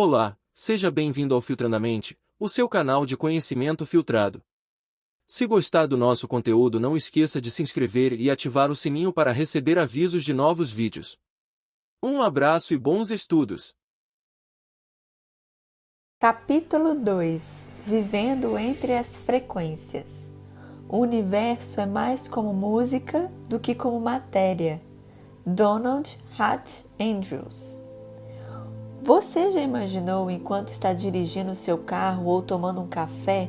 Olá, seja bem-vindo ao Filtrandamente, o seu canal de conhecimento filtrado. Se gostar do nosso conteúdo, não esqueça de se inscrever e ativar o sininho para receber avisos de novos vídeos. Um abraço e bons estudos! Capítulo 2 Vivendo entre as frequências. O universo é mais como música do que como matéria. Donald Hart Andrews. Você já imaginou, enquanto está dirigindo seu carro ou tomando um café,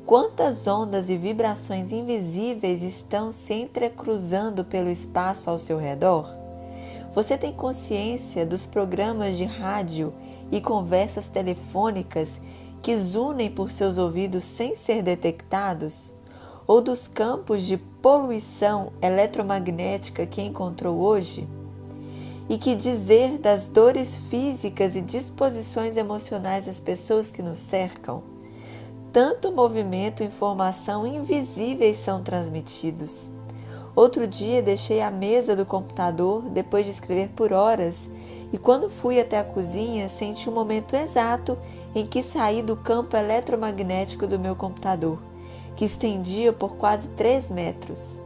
quantas ondas e vibrações invisíveis estão se entrecruzando pelo espaço ao seu redor? Você tem consciência dos programas de rádio e conversas telefônicas que zunem por seus ouvidos sem ser detectados? Ou dos campos de poluição eletromagnética que encontrou hoje? E que dizer das dores físicas e disposições emocionais das pessoas que nos cercam? Tanto movimento e informação invisíveis são transmitidos. Outro dia deixei a mesa do computador depois de escrever por horas e quando fui até a cozinha senti o momento exato em que saí do campo eletromagnético do meu computador, que estendia por quase 3 metros.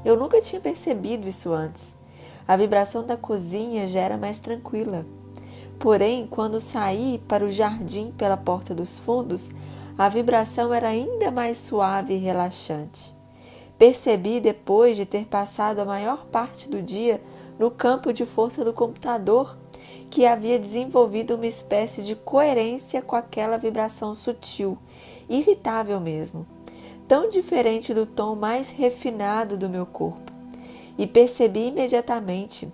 Eu nunca tinha percebido isso antes. A vibração da cozinha já era mais tranquila. Porém, quando saí para o jardim pela porta dos fundos, a vibração era ainda mais suave e relaxante. Percebi depois de ter passado a maior parte do dia no campo de força do computador que havia desenvolvido uma espécie de coerência com aquela vibração sutil, irritável mesmo, tão diferente do tom mais refinado do meu corpo. E percebi imediatamente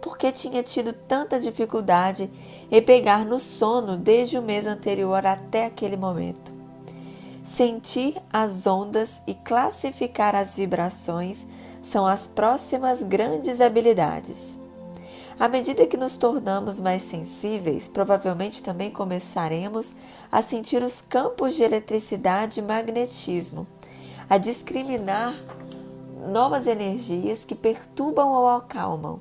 por que tinha tido tanta dificuldade em pegar no sono desde o mês anterior até aquele momento. Sentir as ondas e classificar as vibrações são as próximas grandes habilidades. À medida que nos tornamos mais sensíveis, provavelmente também começaremos a sentir os campos de eletricidade e magnetismo, a discriminar novas energias que perturbam ou acalmam,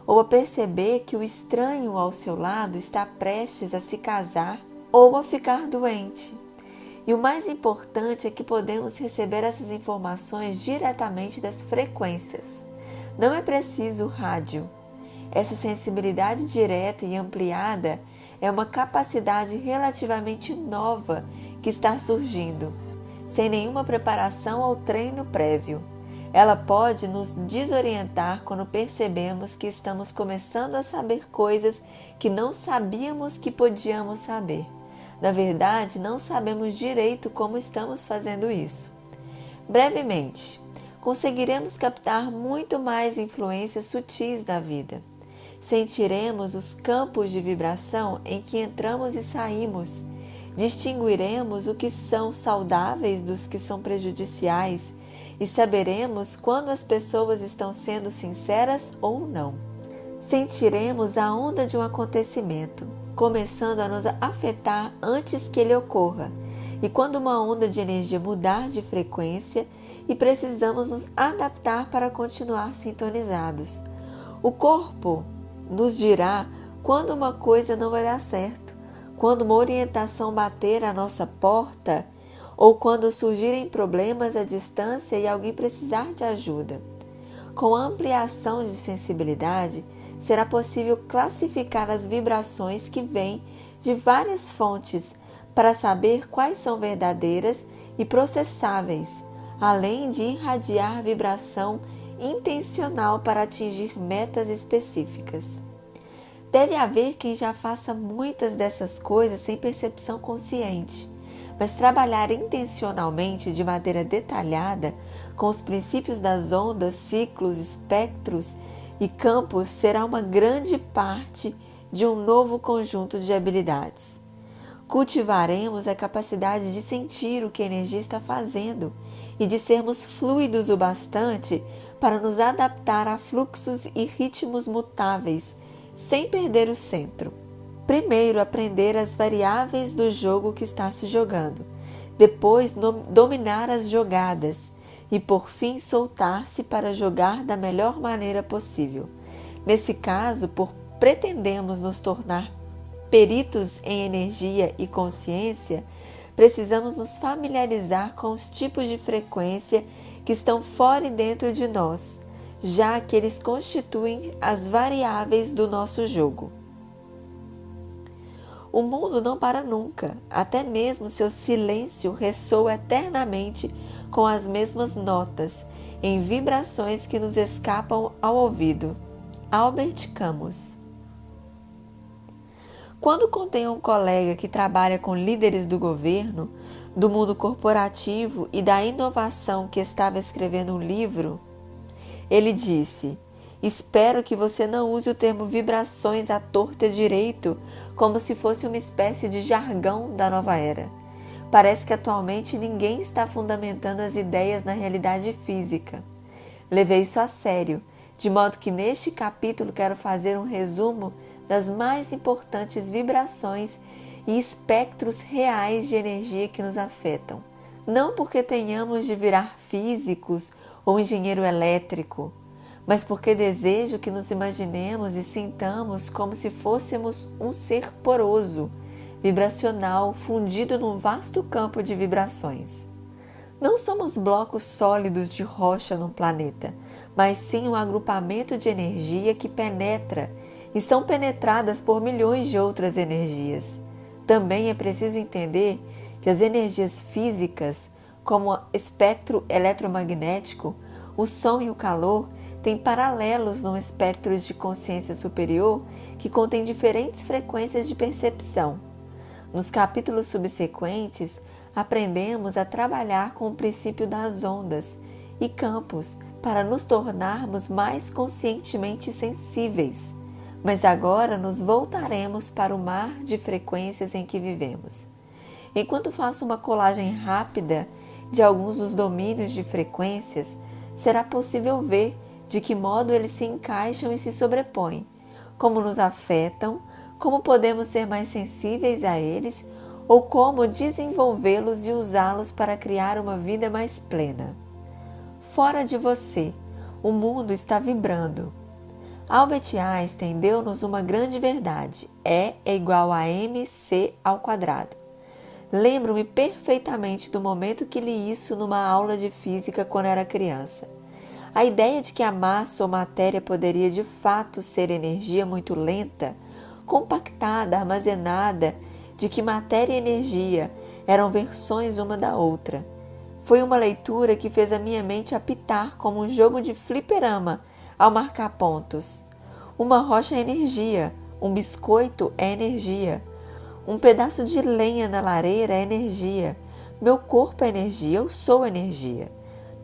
ou a perceber que o estranho ao seu lado está prestes a se casar ou a ficar doente. E o mais importante é que podemos receber essas informações diretamente das frequências. Não é preciso rádio. Essa sensibilidade direta e ampliada é uma capacidade relativamente nova que está surgindo, sem nenhuma preparação ou treino prévio. Ela pode nos desorientar quando percebemos que estamos começando a saber coisas que não sabíamos que podíamos saber. Na verdade, não sabemos direito como estamos fazendo isso. Brevemente, conseguiremos captar muito mais influências sutis da vida. Sentiremos os campos de vibração em que entramos e saímos. Distinguiremos o que são saudáveis dos que são prejudiciais e saberemos quando as pessoas estão sendo sinceras ou não. Sentiremos a onda de um acontecimento, começando a nos afetar antes que ele ocorra, e quando uma onda de energia mudar de frequência e precisamos nos adaptar para continuar sintonizados. O corpo nos dirá quando uma coisa não vai dar certo, quando uma orientação bater à nossa porta ou quando surgirem problemas à distância e alguém precisar de ajuda. Com a ampliação de sensibilidade, será possível classificar as vibrações que vêm de várias fontes para saber quais são verdadeiras e processáveis, além de irradiar vibração intencional para atingir metas específicas. Deve haver quem já faça muitas dessas coisas sem percepção consciente, mas trabalhar intencionalmente de maneira detalhada com os princípios das ondas, ciclos, espectros e campos será uma grande parte de um novo conjunto de habilidades. Cultivaremos a capacidade de sentir o que a energia está fazendo e de sermos fluidos o bastante para nos adaptar a fluxos e ritmos mutáveis, sem perder o centro. Primeiro, aprender as variáveis do jogo que está se jogando. Depois, dominar as jogadas. E, por fim, soltar-se para jogar da melhor maneira possível. Nesse caso, pretendemos nos tornar peritos em energia e consciência, precisamos nos familiarizar com os tipos de frequência que estão fora e dentro de nós, já que eles constituem as variáveis do nosso jogo. O mundo não para nunca, até mesmo seu silêncio ressoa eternamente com as mesmas notas, em vibrações que nos escapam ao ouvido. Albert Camus. Quando contei a um colega que trabalha com líderes do governo, do mundo corporativo e da inovação que estava escrevendo um livro, ele disse: "Espero que você não use o termo vibrações à torta e direito como se fosse uma espécie de jargão da nova era. Parece que atualmente ninguém está fundamentando as ideias na realidade física. Levei isso a sério, de modo que neste capítulo quero fazer um resumo das mais importantes vibrações e espectros reais de energia que nos afetam. Não porque tenhamos de virar físicos ou engenheiro elétrico, mas porque desejo que nos imaginemos e sintamos como se fôssemos um ser poroso, vibracional, fundido num vasto campo de vibrações. Não somos blocos sólidos de rocha num planeta, mas sim um agrupamento de energia que penetra e são penetradas por milhões de outras energias. Também é preciso entender que as energias físicas, como o espectro eletromagnético, o som e o calor, têm paralelos num espectro de consciência superior que contém diferentes frequências de percepção. Nos capítulos subsequentes, aprendemos a trabalhar com o princípio das ondas e campos para nos tornarmos mais conscientemente sensíveis. Mas agora nos voltaremos para o mar de frequências em que vivemos. Enquanto faço uma colagem rápida de alguns dos domínios de frequências, será possível ver de que modo eles se encaixam e se sobrepõem, como nos afetam, como podemos ser mais sensíveis a eles ou como desenvolvê-los e usá-los para criar uma vida mais plena. Fora de você, o mundo está vibrando. Albert Einstein deu-nos uma grande verdade: E é igual a mc ao quadrado. Lembro-me perfeitamente do momento que li isso numa aula de física quando era criança. A ideia de que a massa ou matéria poderia de fato ser energia muito lenta, compactada, armazenada, de que matéria e energia eram versões uma da outra. Foi uma leitura que fez a minha mente apitar como um jogo de fliperama ao marcar pontos. Uma rocha é energia, um biscoito é energia, um pedaço de lenha na lareira é energia, meu corpo é energia, eu sou energia.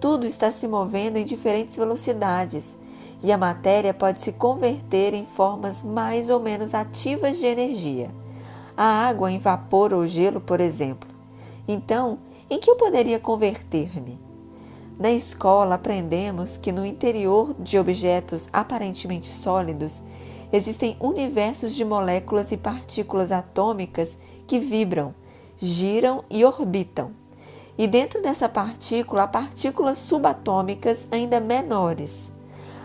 Tudo está se movendo em diferentes velocidades e a matéria pode se converter em formas mais ou menos ativas de energia. A água em vapor ou gelo, por exemplo. Então, em que eu poderia converter-me? Na escola aprendemos que no interior de objetos aparentemente sólidos existem universos de moléculas e partículas atômicas que vibram, giram e orbitam. E dentro dessa partícula há partículas subatômicas ainda menores.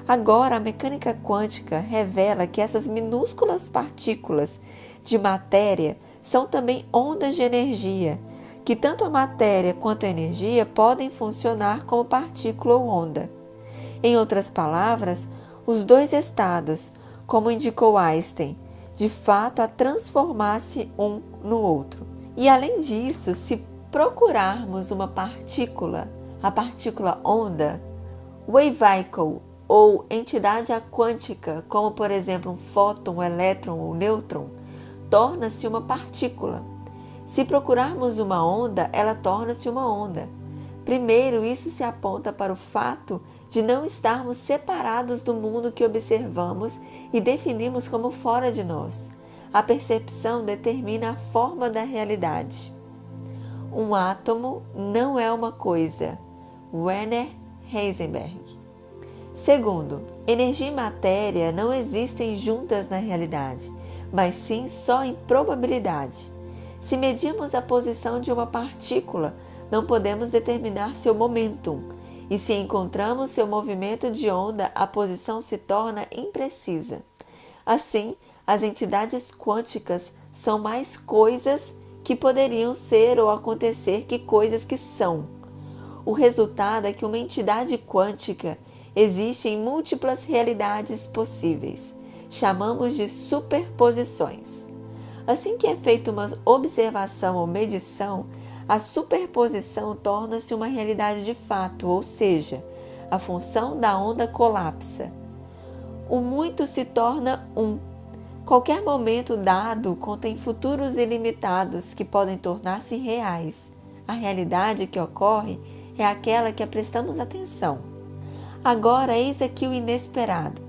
Agora a mecânica quântica revela que essas minúsculas partículas de matéria são também ondas de energia, que tanto a matéria quanto a energia podem funcionar como partícula ou onda. Em outras palavras, os dois estados, como indicou Einstein, de fato a transformar-se um no outro. E além disso, se procurarmos uma partícula, a partícula onda, wavevehicle ou entidade quântica, como por exemplo um fóton, um elétron ou nêutron, torna-se uma partícula. Se procurarmos uma onda, ela torna-se uma onda. Primeiro, isso se aponta para o fato de não estarmos separados do mundo que observamos e definimos como fora de nós. A percepção determina a forma da realidade. Um átomo não é uma coisa. Werner Heisenberg. Segundo, energia e matéria não existem juntas na realidade, mas sim só em probabilidade. Se medirmos a posição de uma partícula, não podemos determinar seu momentum, e se encontramos seu movimento de onda, a posição se torna imprecisa. Assim, as entidades quânticas são mais coisas que poderiam ser ou acontecer que coisas que são. O resultado é que uma entidade quântica existe em múltiplas realidades possíveis. Chamamos de superposições. Assim que é feita uma observação ou medição, a superposição torna-se uma realidade de fato, ou seja, a função da onda colapsa. O muito se torna um. Qualquer momento dado contém futuros ilimitados que podem tornar-se reais. A realidade que ocorre é aquela que prestamos atenção. Agora, eis aqui o inesperado.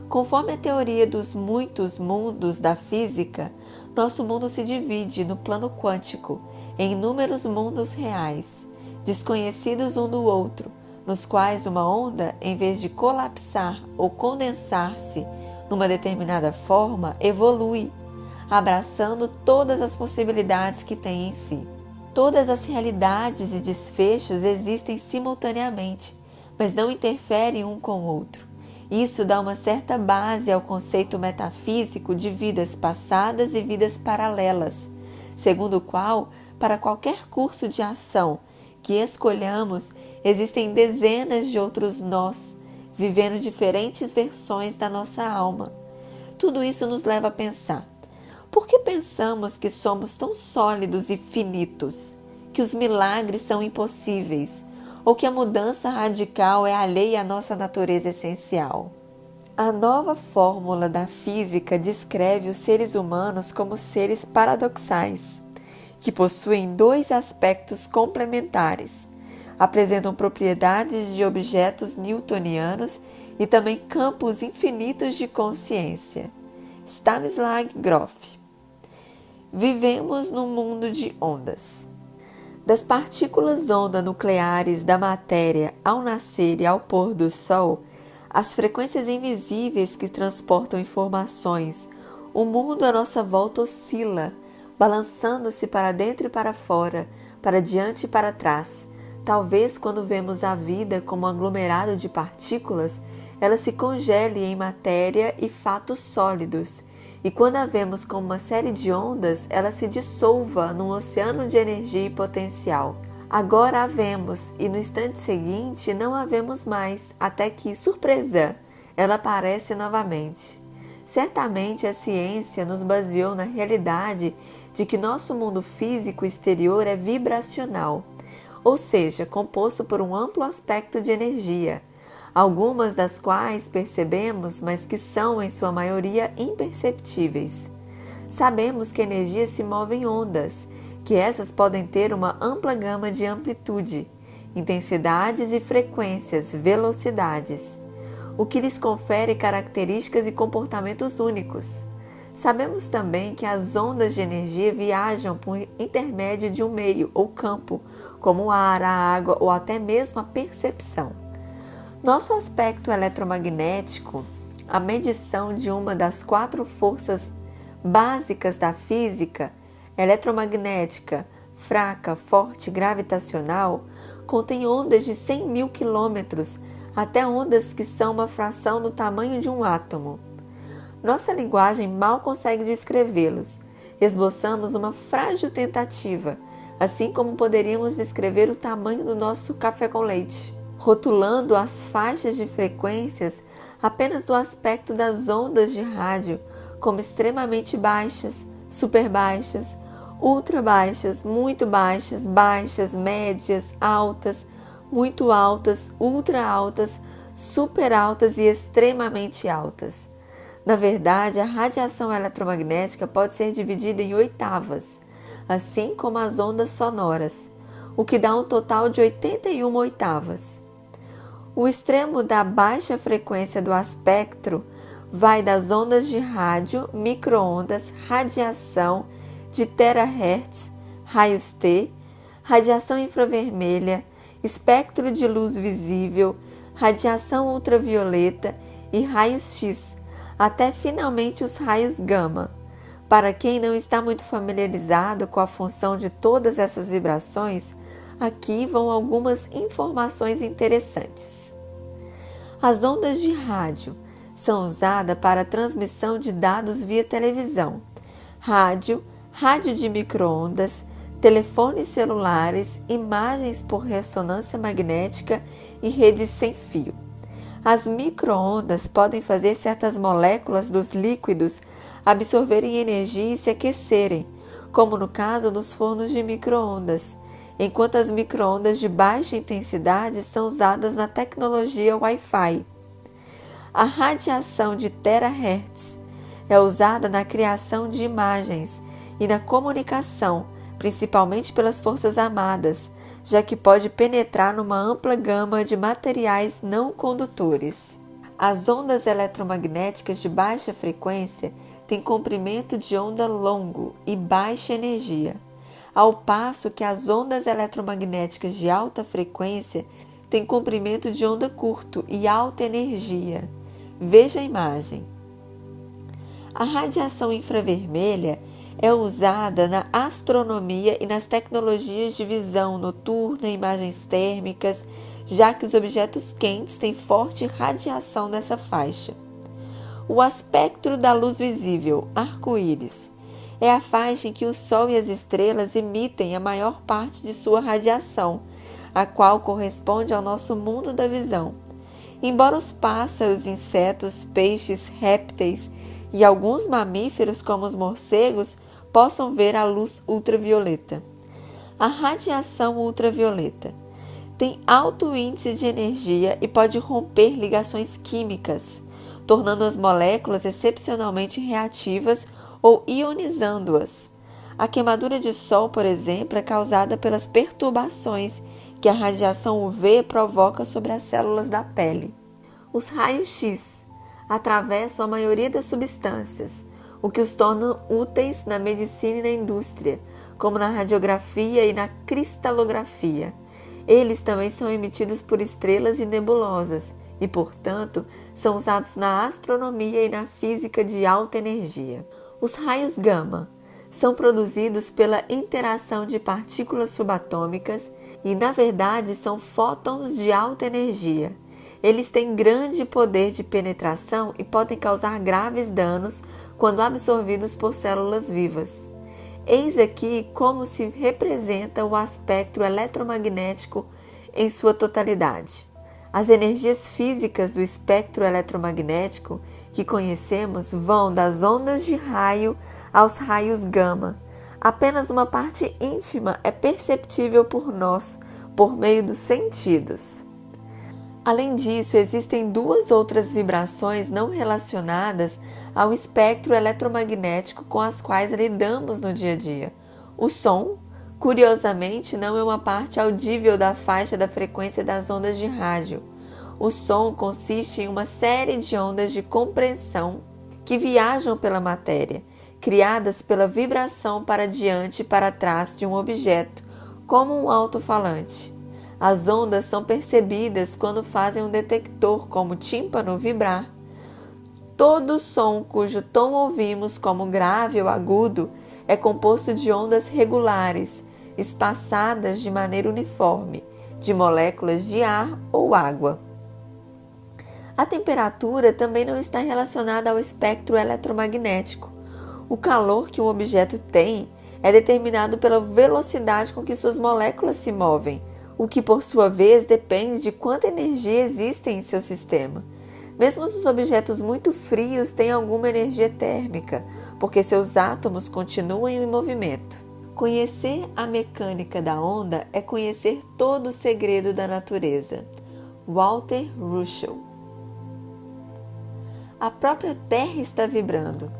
Conforme a teoria dos muitos mundos da física, nosso mundo se divide no plano quântico em inúmeros mundos reais, desconhecidos um do outro, nos quais uma onda, em vez de colapsar ou condensar-se numa determinada forma, evolui, abraçando todas as possibilidades que tem em si. Todas as realidades e desfechos existem simultaneamente, mas não interferem um com o outro. Isso dá uma certa base ao conceito metafísico de vidas passadas e vidas paralelas, segundo o qual, para qualquer curso de ação que escolhamos, existem dezenas de outros nós, vivendo diferentes versões da nossa alma. Tudo isso nos leva a pensar: por que pensamos que somos tão sólidos e finitos, que os milagres são impossíveis, ou que a mudança radical é alheia à nossa natureza essencial? A nova fórmula da física descreve os seres humanos como seres paradoxais, que possuem dois aspectos complementares. Apresentam propriedades de objetos newtonianos e também campos infinitos de consciência. Stanislav Grof. Vivemos num mundo de ondas. Das partículas onda nucleares da matéria ao nascer e ao pôr do sol, as frequências invisíveis que transportam informações, o mundo à nossa volta oscila, balançando-se para dentro e para fora, para diante e para trás. Talvez quando vemos a vida como um aglomerado de partículas, ela se congele em matéria e fatos sólidos, e quando a vemos como uma série de ondas, ela se dissolva num oceano de energia e potencial. Agora a vemos, e no instante seguinte não a vemos mais, até que, surpresa, ela aparece novamente. Certamente a ciência nos baseou na realidade de que nosso mundo físico exterior é vibracional, ou seja, composto por um amplo aspecto de energia, algumas das quais percebemos, mas que são, em sua maioria, imperceptíveis. Sabemos que a energia se move em ondas, que essas podem ter uma ampla gama de amplitude, intensidades e frequências, velocidades, o que lhes confere características e comportamentos únicos. Sabemos também que as ondas de energia viajam por intermédio de um meio ou campo, como o ar, a água ou até mesmo a percepção. Nosso aspecto eletromagnético, a medição de uma das 4 forças básicas da física, eletromagnética, fraca, forte, gravitacional, contém ondas de 100.000 quilômetros até ondas que são uma fração do tamanho de um átomo. Nossa linguagem mal consegue descrevê-los. Esboçamos uma frágil tentativa, assim como poderíamos descrever o tamanho do nosso café com leite, rotulando as faixas de frequências apenas do aspecto das ondas de rádio como extremamente baixas, super baixas, ultra baixas, muito baixas, baixas, médias, altas, muito altas, ultra altas, super altas e extremamente altas. Na verdade, a radiação eletromagnética pode ser dividida em oitavas, assim como as ondas sonoras, o que dá um total de 81 oitavas. O extremo da baixa frequência do espectro vai das ondas de rádio, micro-ondas, radiação de terahertz, raios T, radiação infravermelha, espectro de luz visível, radiação ultravioleta e raios X, até finalmente os raios gama. Para quem não está muito familiarizado com a função de todas essas vibrações, aqui vão algumas informações interessantes. As ondas de rádio São usadas para a transmissão de dados via televisão, rádio, rádio de micro-ondas, telefones celulares, imagens por ressonância magnética e redes sem fio. As micro-ondas podem fazer certas moléculas dos líquidos absorverem energia e se aquecerem, como no caso dos fornos de micro-ondas, enquanto as micro-ondas de baixa intensidade são usadas na tecnologia Wi-Fi. A radiação de terahertz é usada na criação de imagens e na comunicação, principalmente pelas Forças Armadas, já que pode penetrar numa ampla gama de materiais não condutores. As ondas eletromagnéticas de baixa frequência têm comprimento de onda longo e baixa energia, ao passo que as ondas eletromagnéticas de alta frequência têm comprimento de onda curto e alta energia. Veja a imagem. A radiação infravermelha é usada na astronomia e nas tecnologias de visão noturna e imagens térmicas, já que os objetos quentes têm forte radiação nessa faixa. O espectro da luz visível, arco-íris, é a faixa em que o Sol e as estrelas emitem a maior parte de sua radiação, a qual corresponde ao nosso mundo da visão. Embora os pássaros, insetos, peixes, répteis e alguns mamíferos, como os morcegos, possam ver a luz ultravioleta. A radiação ultravioleta tem alto índice de energia e pode romper ligações químicas, tornando as moléculas excepcionalmente reativas ou ionizando-as. A queimadura de sol, por exemplo, é causada pelas perturbações que a radiação UV provoca sobre as células da pele. Os raios-x atravessam a maioria das substâncias, o que os torna úteis na medicina e na indústria, como na radiografia e na cristalografia. Eles também são emitidos por estrelas e nebulosas e, portanto, são usados na astronomia e na física de alta energia. Os raios gama são produzidos pela interação de partículas subatômicas e, na verdade, são fótons de alta energia. Eles têm grande poder de penetração e podem causar graves danos quando absorvidos por células vivas. Eis aqui como se representa o espectro eletromagnético em sua totalidade. As energias físicas do espectro eletromagnético que conhecemos vão das ondas de raio aos raios gama. Apenas uma parte ínfima é perceptível por nós, por meio dos sentidos. Além disso, existem duas outras vibrações não relacionadas ao espectro eletromagnético com as quais lidamos no dia a dia. O som, curiosamente, não é uma parte audível da faixa da frequência das ondas de rádio. O som consiste em uma série de ondas de compressão que viajam pela matéria, criadas pela vibração para diante e para trás de um objeto, como um alto-falante. As ondas são percebidas quando fazem um detector, como tímpano, vibrar. Todo som cujo tom ouvimos como grave ou agudo é composto de ondas regulares, espaçadas de maneira uniforme, de moléculas de ar ou água. A temperatura também não está relacionada ao espectro eletromagnético. O calor que um objeto tem é determinado pela velocidade com que suas moléculas se movem, o que, por sua vez, depende de quanta energia existe em seu sistema. Mesmo os objetos muito frios têm alguma energia térmica, porque seus átomos continuam em movimento. Conhecer a mecânica da onda é conhecer todo o segredo da natureza. Walter Russell. A própria Terra está vibrando.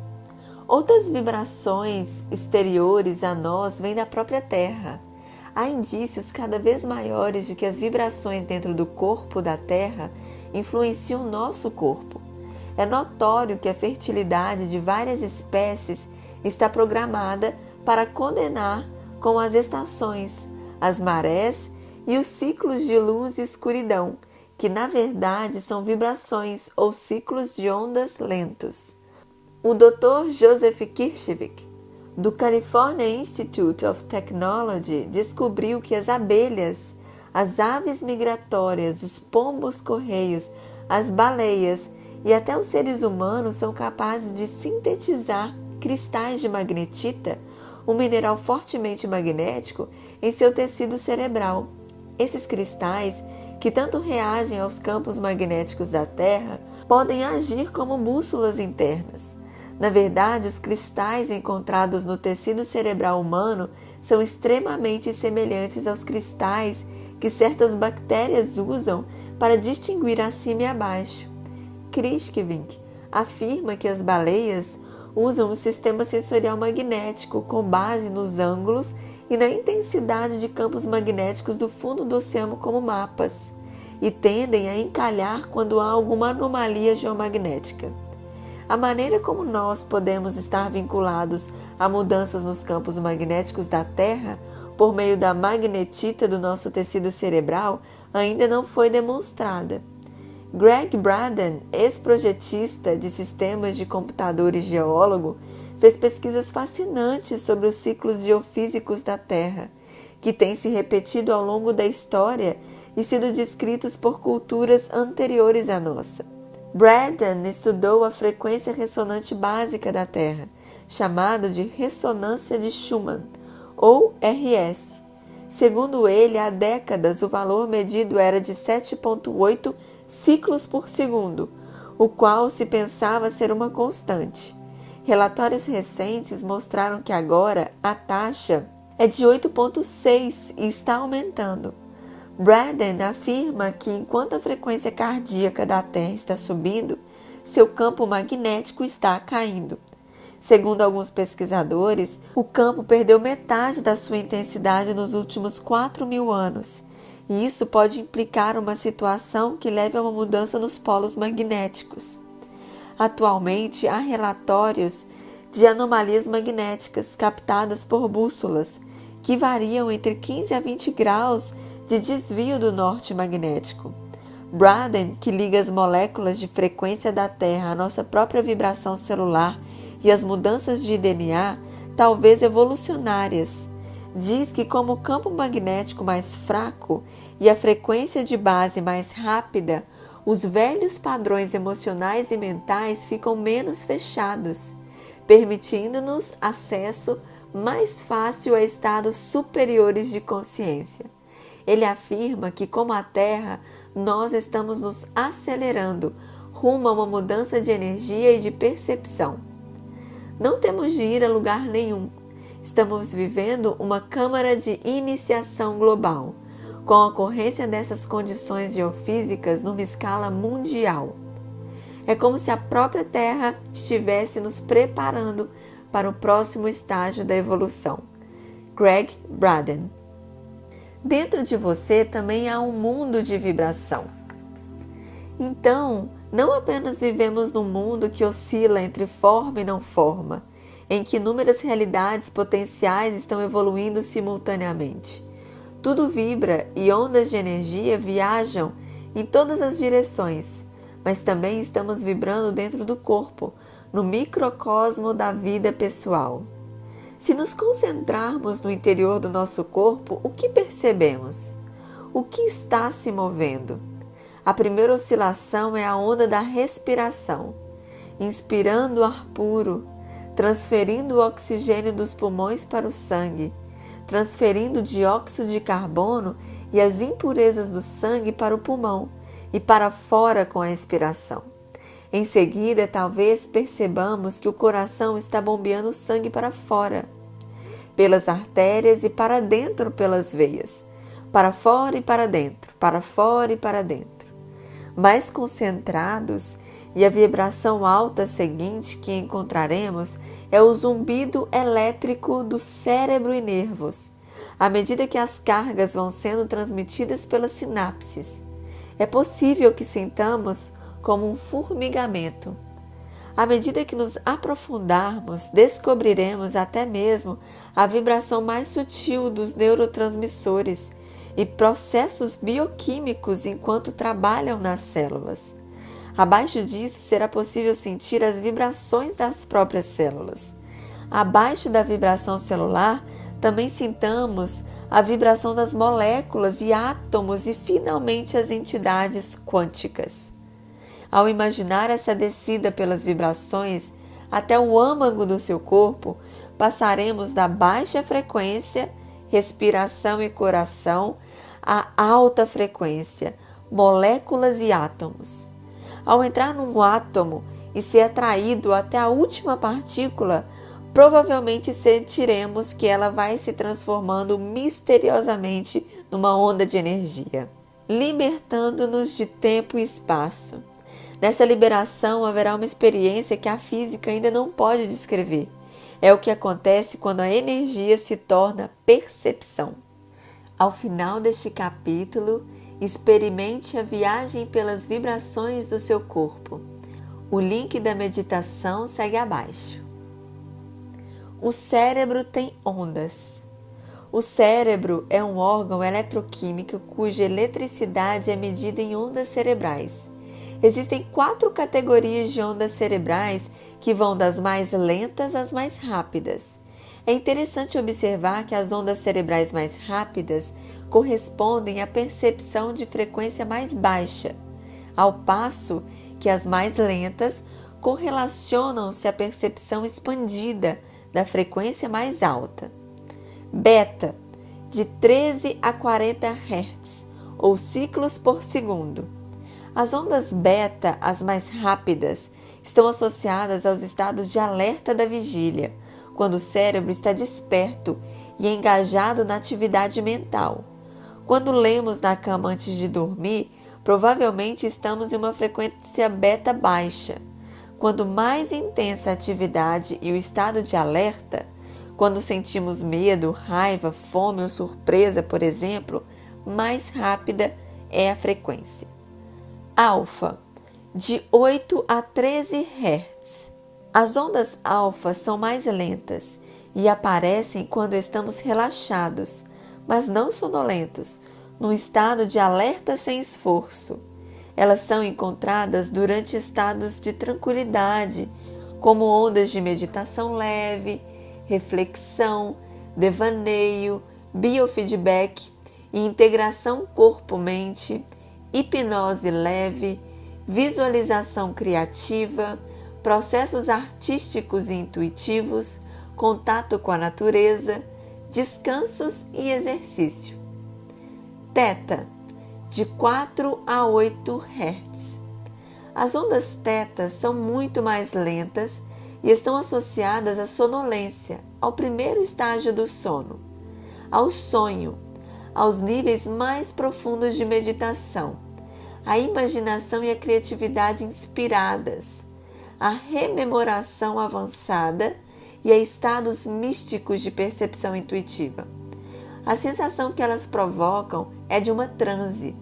Outras vibrações exteriores a nós vêm da própria Terra. Há indícios cada vez maiores de que as vibrações dentro do corpo da Terra influenciam nosso corpo. É notório que a fertilidade de várias espécies está programada para condenar com as estações, as marés e os ciclos de luz e escuridão, que na verdade são vibrações ou ciclos de ondas lentos. O Dr. Joseph Kirschvik, do California Institute of Technology, descobriu que as abelhas, as aves migratórias, os pombos-correios, as baleias e até os seres humanos são capazes de sintetizar cristais de magnetita, um mineral fortemente magnético, em seu tecido cerebral. Esses cristais, que tanto reagem aos campos magnéticos da Terra, podem agir como bússolas internas. Na verdade, os cristais encontrados no tecido cerebral humano são extremamente semelhantes aos cristais que certas bactérias usam para distinguir acima e abaixo. Krishkevink afirma que as baleias usam um sistema sensorial magnético com base nos ângulos e na intensidade de campos magnéticos do fundo do oceano como mapas, e tendem a encalhar quando há alguma anomalia geomagnética. A maneira como nós podemos estar vinculados a mudanças nos campos magnéticos da Terra por meio da magnetita do nosso tecido cerebral ainda não foi demonstrada. Greg Braden, ex-projetista de sistemas de computadores e geólogo, fez pesquisas fascinantes sobre os ciclos geofísicos da Terra, que têm se repetido ao longo da história e sido descritos por culturas anteriores à nossa. Braden estudou a frequência ressonante básica da Terra, chamada de ressonância de Schumann, ou RS. Segundo ele, há décadas o valor medido era de 7,8 ciclos por segundo, o qual se pensava ser uma constante. Relatórios recentes mostraram que agora a taxa é de 8,6 e está aumentando. Braden afirma que enquanto a frequência cardíaca da Terra está subindo, seu campo magnético está caindo. Segundo alguns pesquisadores, o campo perdeu metade da sua intensidade nos últimos 4.000 anos, e isso pode implicar uma situação que leve a uma mudança nos polos magnéticos. Atualmente, há relatórios de anomalias magnéticas captadas por bússolas, que variam entre 15 a 20 graus de desvio do norte magnético. Braden, que liga as moléculas de frequência da Terra à nossa própria vibração celular e as mudanças de DNA, talvez evolucionárias, diz que como o campo magnético mais fraco e a frequência de base mais rápida, os velhos padrões emocionais e mentais ficam menos fechados, permitindo-nos acesso mais fácil a estados superiores de consciência. Ele afirma que, como a Terra, nós estamos nos acelerando rumo a uma mudança de energia e de percepção. Não temos de ir a lugar nenhum. Estamos vivendo uma câmara de iniciação global, com a ocorrência dessas condições geofísicas numa escala mundial. É como se a própria Terra estivesse nos preparando para o próximo estágio da evolução. Greg Braden. Dentro de você também há um mundo de vibração. Então, não apenas vivemos num mundo que oscila entre forma e não forma, em que inúmeras realidades potenciais estão evoluindo simultaneamente. Tudo vibra e ondas de energia viajam em todas as direções, mas também estamos vibrando dentro do corpo, no microcosmo da vida pessoal. Se nos concentrarmos no interior do nosso corpo, o que percebemos? O que está se movendo? A primeira oscilação é a onda da respiração, inspirando o ar puro, transferindo o oxigênio dos pulmões para o sangue, transferindo o dióxido de carbono e as impurezas do sangue para o pulmão e para fora com a expiração. Em seguida, talvez percebamos que o coração está bombeando o sangue para fora, pelas artérias e para dentro pelas veias, para fora e para dentro, para fora e para dentro. Mais concentrados, e a vibração alta seguinte que encontraremos é o zumbido elétrico do cérebro e nervos, à medida que as cargas vão sendo transmitidas pelas sinapses. É possível que sintamos como um formigamento. À medida que nos aprofundarmos, descobriremos até mesmo a vibração mais sutil dos neurotransmissores e processos bioquímicos enquanto trabalham nas células. Abaixo disso, será possível sentir as vibrações das próprias células. Abaixo da vibração celular, também sintamos a vibração das moléculas e átomos e, finalmente, as entidades quânticas. Ao imaginar essa descida pelas vibrações até o âmago do seu corpo, passaremos da baixa frequência, respiração e coração, à alta frequência, moléculas e átomos. Ao entrar num átomo e ser atraído até a última partícula, provavelmente sentiremos que ela vai se transformando misteriosamente numa onda de energia, libertando-nos de tempo e espaço. Nessa liberação haverá uma experiência que a física ainda não pode descrever. É o que acontece quando a energia se torna percepção. Ao final deste capítulo, experimente a viagem pelas vibrações do seu corpo. O link da meditação segue abaixo. O cérebro tem ondas. O cérebro é um órgão eletroquímico cuja eletricidade é medida em ondas cerebrais. Existem 4 categorias de ondas cerebrais que vão das mais lentas às mais rápidas. É interessante observar que as ondas cerebrais mais rápidas correspondem à percepção de frequência mais baixa, ao passo que as mais lentas correlacionam-se à percepção expandida da frequência mais alta. Beta, de 13 a 40 Hz, ou ciclos por segundo. As ondas beta, as mais rápidas, estão associadas aos estados de alerta da vigília, quando o cérebro está desperto e engajado na atividade mental. Quando lemos na cama antes de dormir, provavelmente estamos em uma frequência beta baixa. Quando mais intensa a atividade e o estado de alerta, quando sentimos medo, raiva, fome ou surpresa, por exemplo, mais rápida é a frequência. Alfa, de 8 a 13 Hz. As ondas alfa são mais lentas e aparecem quando estamos relaxados, mas não sonolentos, num estado de alerta sem esforço. Elas são encontradas durante estados de tranquilidade, como ondas de meditação leve, reflexão, devaneio, biofeedback e integração corpo-mente, hipnose leve, visualização criativa, processos artísticos e intuitivos, contato com a natureza, descansos e exercício. Teta, de 4 a 8 Hz. As ondas teta são muito mais lentas e estão associadas à sonolência, ao primeiro estágio do sono, ao sonho, aos níveis mais profundos de meditação, à imaginação e à criatividade inspiradas, à rememoração avançada e a estados místicos de percepção intuitiva. A sensação que elas provocam é de uma transe,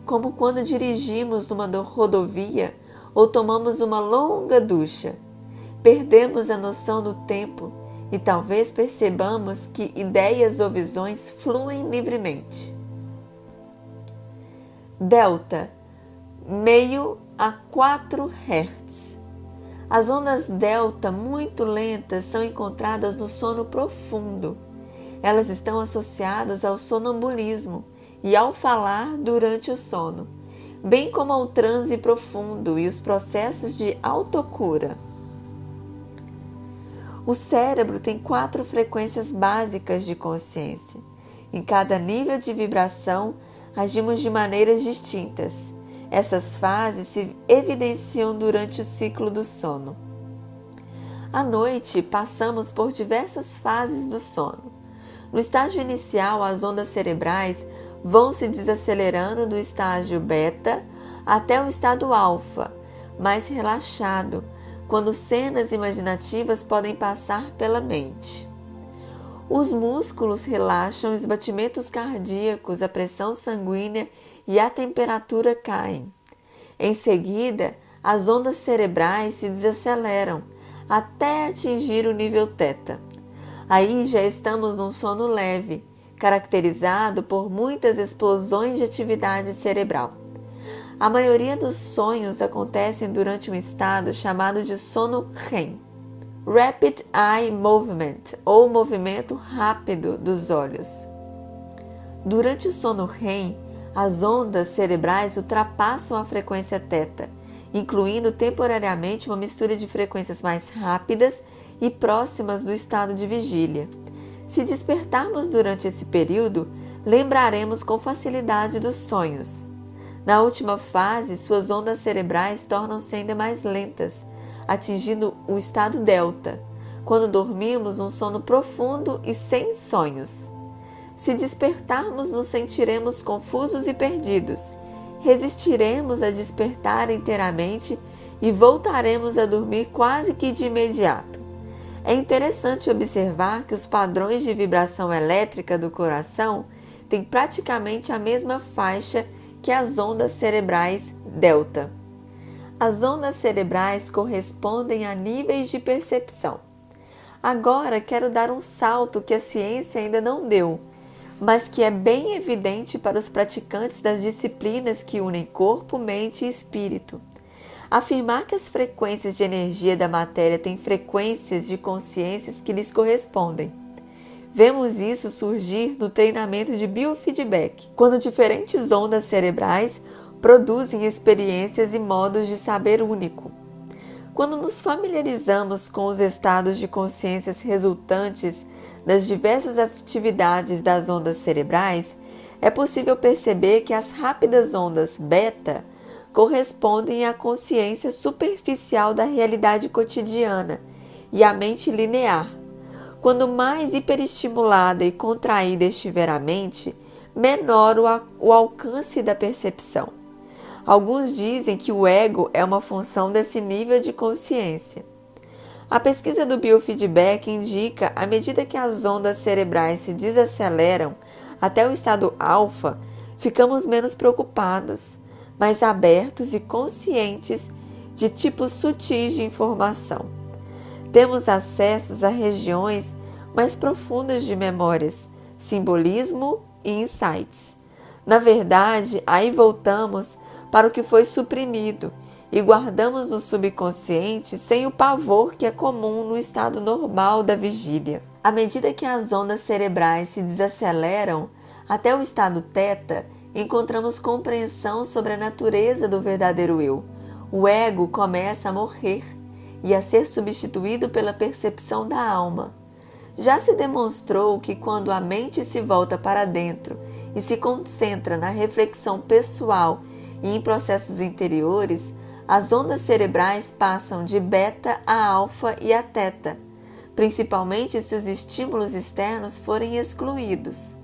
como quando dirigimos numa rodovia ou tomamos uma longa ducha. Perdemos a noção do tempo e talvez percebamos que ideias ou visões fluem livremente. Delta, meio a 4 Hz. As ondas delta muito lentas são encontradas no sono profundo. Elas estão associadas ao sonambulismo e ao falar durante o sono, bem como ao transe profundo e os processos de autocura. O cérebro tem 4 frequências básicas de consciência. Em cada nível de vibração, agimos de maneiras distintas. Essas fases se evidenciam durante o ciclo do sono. À noite, passamos por diversas fases do sono. No estágio inicial, as ondas cerebrais vão se desacelerando do estágio beta até o estado alfa, mais relaxado, quando cenas imaginativas podem passar pela mente. Os músculos relaxam, os batimentos cardíacos, a pressão sanguínea e a temperatura caem. Em seguida, as ondas cerebrais se desaceleram até atingir o nível teta. Aí já estamos num sono leve, caracterizado por muitas explosões de atividade cerebral. A maioria dos sonhos acontecem durante um estado chamado de sono REM, Rapid Eye Movement, ou movimento rápido dos olhos. Durante o sono REM, as ondas cerebrais ultrapassam a frequência teta, incluindo temporariamente uma mistura de frequências mais rápidas e próximas do estado de vigília. Se despertarmos durante esse período, lembraremos com facilidade dos sonhos. Na última fase, suas ondas cerebrais tornam-se ainda mais lentas, atingindo o estado delta, quando dormimos um sono profundo e sem sonhos. Se despertarmos, nos sentiremos confusos e perdidos. Resistiremos a despertar inteiramente e voltaremos a dormir quase que de imediato. É interessante observar que os padrões de vibração elétrica do coração têm praticamente a mesma faixa que as ondas cerebrais delta. As ondas cerebrais correspondem a níveis de percepção. Agora quero dar um salto que a ciência ainda não deu, mas que é bem evidente para os praticantes das disciplinas que unem corpo, mente e espírito. Afirmar que as frequências de energia da matéria têm frequências de consciências que lhes correspondem. Vemos isso surgir no treinamento de biofeedback, quando diferentes ondas cerebrais produzem experiências e modos de saber único. Quando nos familiarizamos com os estados de consciências resultantes das diversas atividades das ondas cerebrais, é possível perceber que as rápidas ondas beta correspondem à consciência superficial da realidade cotidiana e à mente linear. Quanto mais hiperestimulada e contraída estiver a mente, menor o alcance da percepção. Alguns dizem que o ego é uma função desse nível de consciência. A pesquisa do biofeedback indica à medida que as ondas cerebrais se desaceleram até o estado alfa, ficamos menos preocupados, mais abertos e conscientes de tipos sutis de informação. Temos acessos a regiões mais profundas de memórias, simbolismo e insights. Na verdade, aí voltamos para o que foi suprimido e guardamos no subconsciente sem o pavor que é comum no estado normal da vigília. À medida que as ondas cerebrais se desaceleram até o estado teta, encontramos compreensão sobre a natureza do verdadeiro eu. O ego começa a morrer e a ser substituído pela percepção da alma. Já se demonstrou que quando a mente se volta para dentro e se concentra na reflexão pessoal e em processos interiores, as ondas cerebrais passam de beta a alfa e a teta, principalmente se os estímulos externos forem excluídos.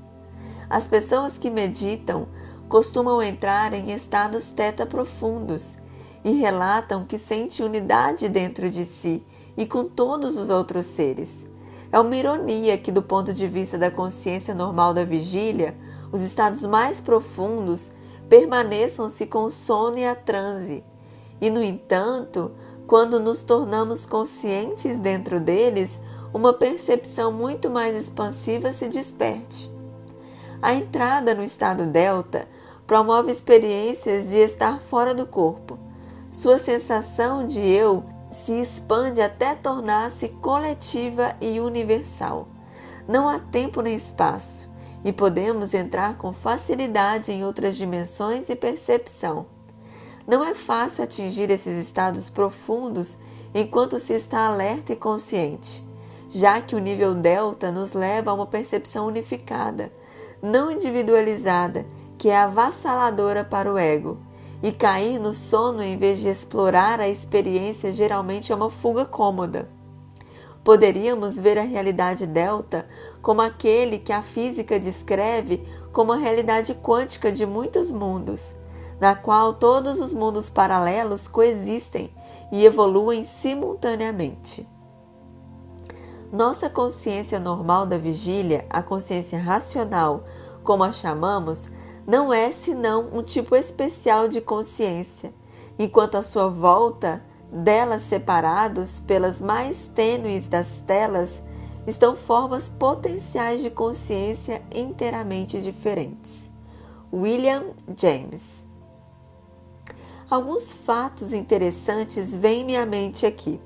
As pessoas que meditam costumam entrar em estados teta profundos e relatam que sentem unidade dentro de si e com todos os outros seres. É uma ironia que, do ponto de vista da consciência normal da vigília, os estados mais profundos permaneçam-se com o sono e a transe. E, no entanto, quando nos tornamos conscientes dentro deles, uma percepção muito mais expansiva se desperte. A entrada no estado delta promove experiências de estar fora do corpo. Sua sensação de eu se expande até tornar-se coletiva e universal. Não há tempo nem espaço, e podemos entrar com facilidade em outras dimensões e percepção. Não é fácil atingir esses estados profundos enquanto se está alerta e consciente, já que o nível delta nos leva a uma percepção unificada, não individualizada, que é avassaladora para o ego. E cair no sono em vez de explorar a experiência geralmente é uma fuga cômoda. Poderíamos ver a realidade delta como aquele que a física descreve como a realidade quântica de muitos mundos, na qual todos os mundos paralelos coexistem e evoluem simultaneamente. Nossa consciência normal da vigília, a consciência racional, como a chamamos, não é senão um tipo especial de consciência, enquanto à sua volta, delas separados pelas mais tênues das telas, estão formas potenciais de consciência inteiramente diferentes. William James. Alguns fatos interessantes vêm-me à mente aqui.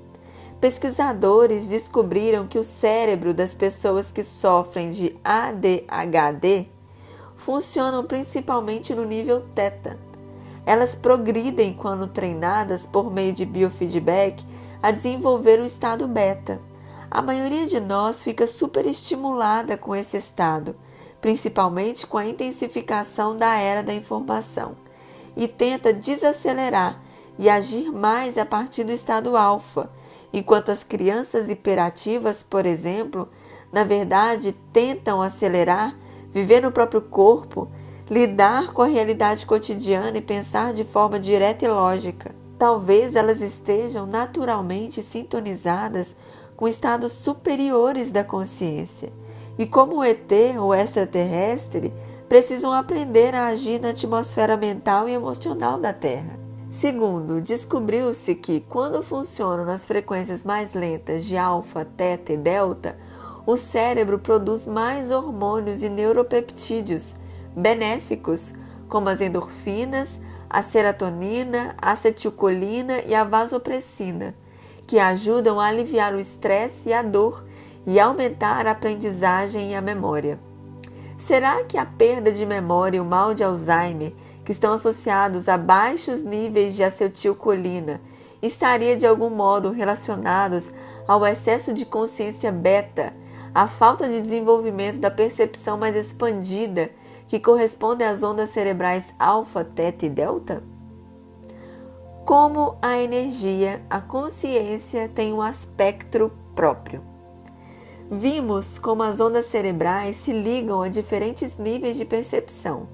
Pesquisadores descobriram que o cérebro das pessoas que sofrem de ADHD funcionam principalmente no nível teta. Elas progridem quando treinadas por meio de biofeedback a desenvolver o estado beta. A maioria de nós fica superestimulada com esse estado, principalmente com a intensificação da era da informação, e tenta desacelerar e agir mais a partir do estado alfa, enquanto as crianças hiperativas, por exemplo, na verdade tentam acelerar, viver no próprio corpo, lidar com a realidade cotidiana e pensar de forma direta e lógica. Talvez elas estejam naturalmente sintonizadas com estados superiores da consciência e, como o ET ou extraterrestre, precisam aprender a agir na atmosfera mental e emocional da Terra. Segundo, descobriu-se que, quando funcionam nas frequências mais lentas de alfa, teta e delta, o cérebro produz mais hormônios e neuropeptídeos benéficos, como as endorfinas, a serotonina, a acetilcolina e a vasopressina, que ajudam a aliviar o estresse e a dor e aumentar a aprendizagem e a memória. Será que a perda de memória e o mal de Alzheimer, que estão associados a baixos níveis de acetilcolina, estaria de algum modo relacionados ao excesso de consciência beta, à falta de desenvolvimento da percepção mais expandida que corresponde às ondas cerebrais alfa, teta e delta? Como a energia, a consciência tem um aspecto próprio. Vimos como as ondas cerebrais se ligam a diferentes níveis de percepção.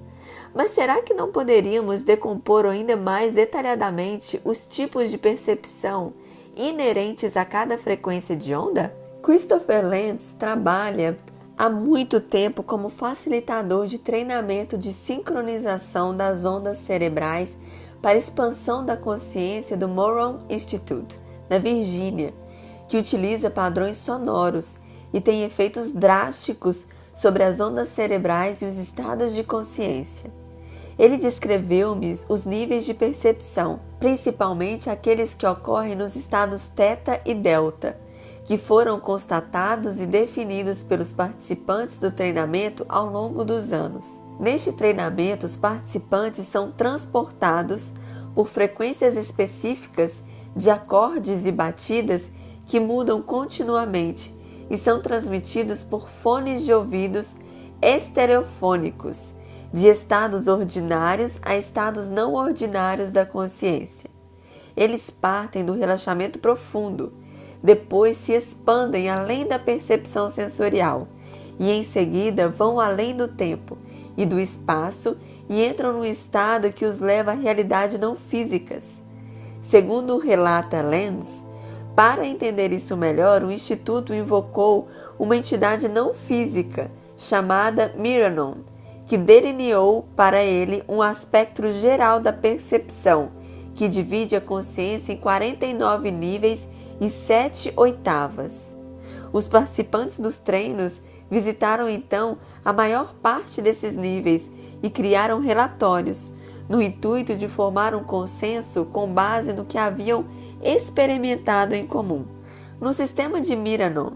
Mas será que não poderíamos decompor ainda mais detalhadamente os tipos de percepção inerentes a cada frequência de onda? Christopher Lenz trabalha há muito tempo como facilitador de treinamento de sincronização das ondas cerebrais para expansão da consciência do Moron Institute, na Virgínia, que utiliza padrões sonoros e tem efeitos drásticos sobre as ondas cerebrais e os estados de consciência. Ele descreveu-me os níveis de percepção, principalmente aqueles que ocorrem nos estados teta e delta, que foram constatados e definidos pelos participantes do treinamento ao longo dos anos. Neste treinamento, os participantes são transportados por frequências específicas de acordes e batidas que mudam continuamente e são transmitidos por fones de ouvidos estereofônicos, de estados ordinários a estados não ordinários da consciência. Eles partem do relaxamento profundo, depois se expandem além da percepção sensorial e em seguida vão além do tempo e do espaço e entram num estado que os leva a realidades não físicas. Segundo relata Lenz, para entender isso melhor, o Instituto invocou uma entidade não física chamada Miranon, que delineou para ele um aspecto geral da percepção, que divide a consciência em 49 níveis e 7 oitavas. Os participantes dos treinos visitaram então a maior parte desses níveis e criaram relatórios, no intuito de formar um consenso com base no que haviam experimentado em comum. No sistema de Miranon,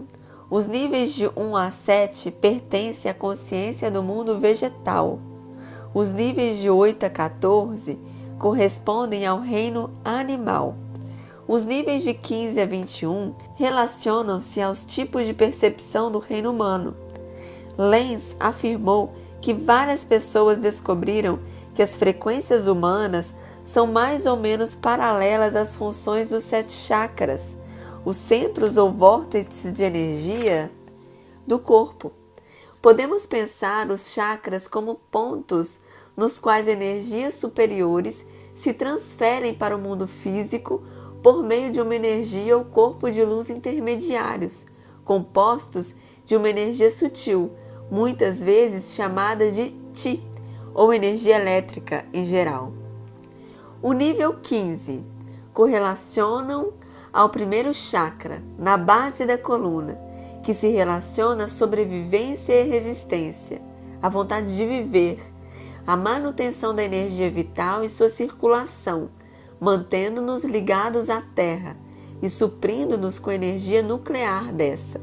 os níveis de 1 a 7 pertencem à consciência do mundo vegetal. Os níveis de 8 a 14 correspondem ao reino animal. Os níveis de 15 a 21 relacionam-se aos tipos de percepção do reino humano. Lenz afirmou que várias pessoas descobriram que as frequências humanas são mais ou menos paralelas às funções dos 7 chakras, os centros ou vórtices de energia do corpo. Podemos pensar os chakras como pontos nos quais energias superiores se transferem para o mundo físico por meio de uma energia ou corpo de luz intermediários, compostos de uma energia sutil, muitas vezes chamada de Chi, ou energia elétrica em geral. O nível 15 correlacionam ao primeiro chakra, na base da coluna, que se relaciona à sobrevivência e resistência, à vontade de viver, à manutenção da energia vital e sua circulação, mantendo-nos ligados à Terra e suprindo-nos com a energia nuclear dessa.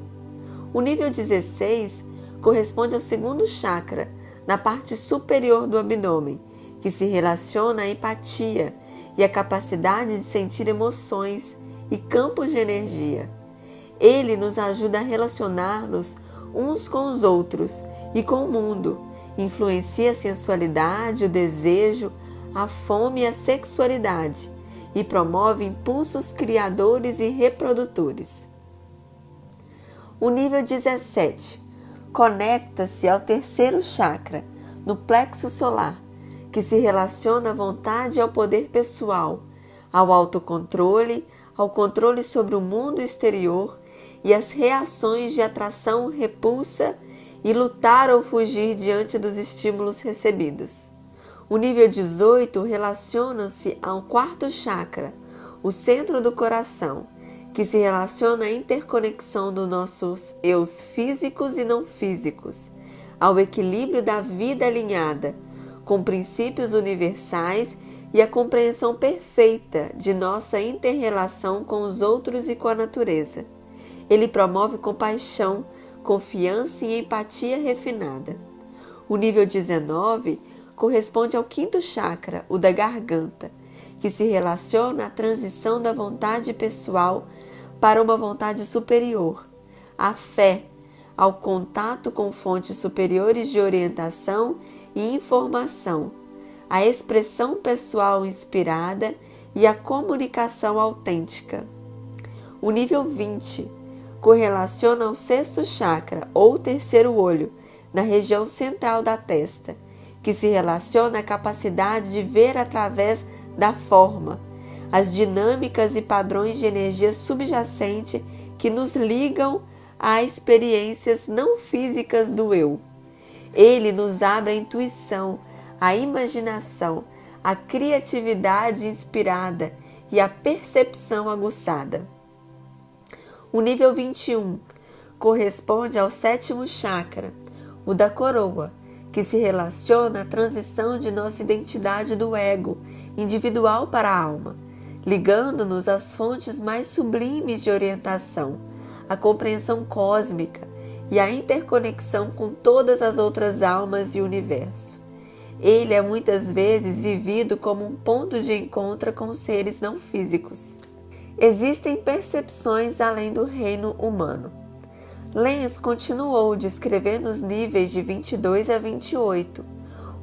O nível 16 corresponde ao segundo chakra, na parte superior do abdômen, que se relaciona à empatia e à capacidade de sentir emoções e campos de energia. Ele nos ajuda a relacionar-nos uns com os outros e com o mundo, influencia a sensualidade, o desejo, a fome e a sexualidade e promove impulsos criadores e reprodutores. O nível 17 conecta-se ao terceiro chakra, no plexo solar, que se relaciona à vontade e ao poder pessoal, ao autocontrole, ao controle sobre o mundo exterior e às reações de atração, repulsa e lutar ou fugir diante dos estímulos recebidos. O nível 18 relaciona-se ao quarto chakra, o centro do coração, que se relaciona à interconexão dos nossos eus físicos e não físicos, ao equilíbrio da vida alinhada, com princípios universais e a compreensão perfeita de nossa inter-relação com os outros e com a natureza. Ele promove compaixão, confiança e empatia refinada. O nível 19 corresponde ao quinto chakra, o da garganta, que se relaciona à transição da vontade pessoal para uma vontade superior, à fé, ao contato com fontes superiores de orientação e informação, à expressão pessoal inspirada e à comunicação autêntica. O nível 20 correlaciona ao sexto chakra, ou terceiro olho, na região central da testa, que se relaciona à capacidade de ver através da forma, as dinâmicas e padrões de energia subjacente que nos ligam a experiências não físicas do eu. Ele nos abre a intuição, a imaginação, a criatividade inspirada e a percepção aguçada. O nível 21 corresponde ao sétimo chakra, o da coroa, que se relaciona à transição de nossa identidade do ego individual para a alma, ligando-nos às fontes mais sublimes de orientação, à compreensão cósmica e à interconexão com todas as outras almas e o universo. Ele é muitas vezes vivido como um ponto de encontro com seres não físicos. Existem percepções além do reino humano. Lenz continuou descrevendo os níveis de 22 a 28,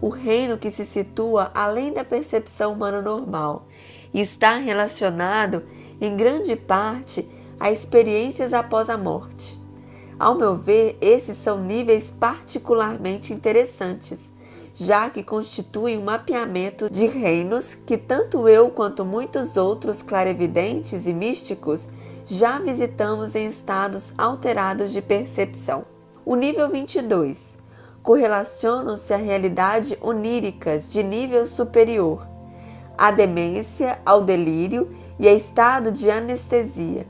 o reino que se situa além da percepção humana normal e está relacionado, em grande parte, a experiências após a morte. Ao meu ver, esses são níveis particularmente interessantes, já que constituem um mapeamento de reinos que tanto eu quanto muitos outros clarevidentes e místicos já visitamos em estados alterados de percepção. O nível 22 correlacionam-se à realidade oníricas de nível superior, à demência, ao delírio e a estado de anestesia.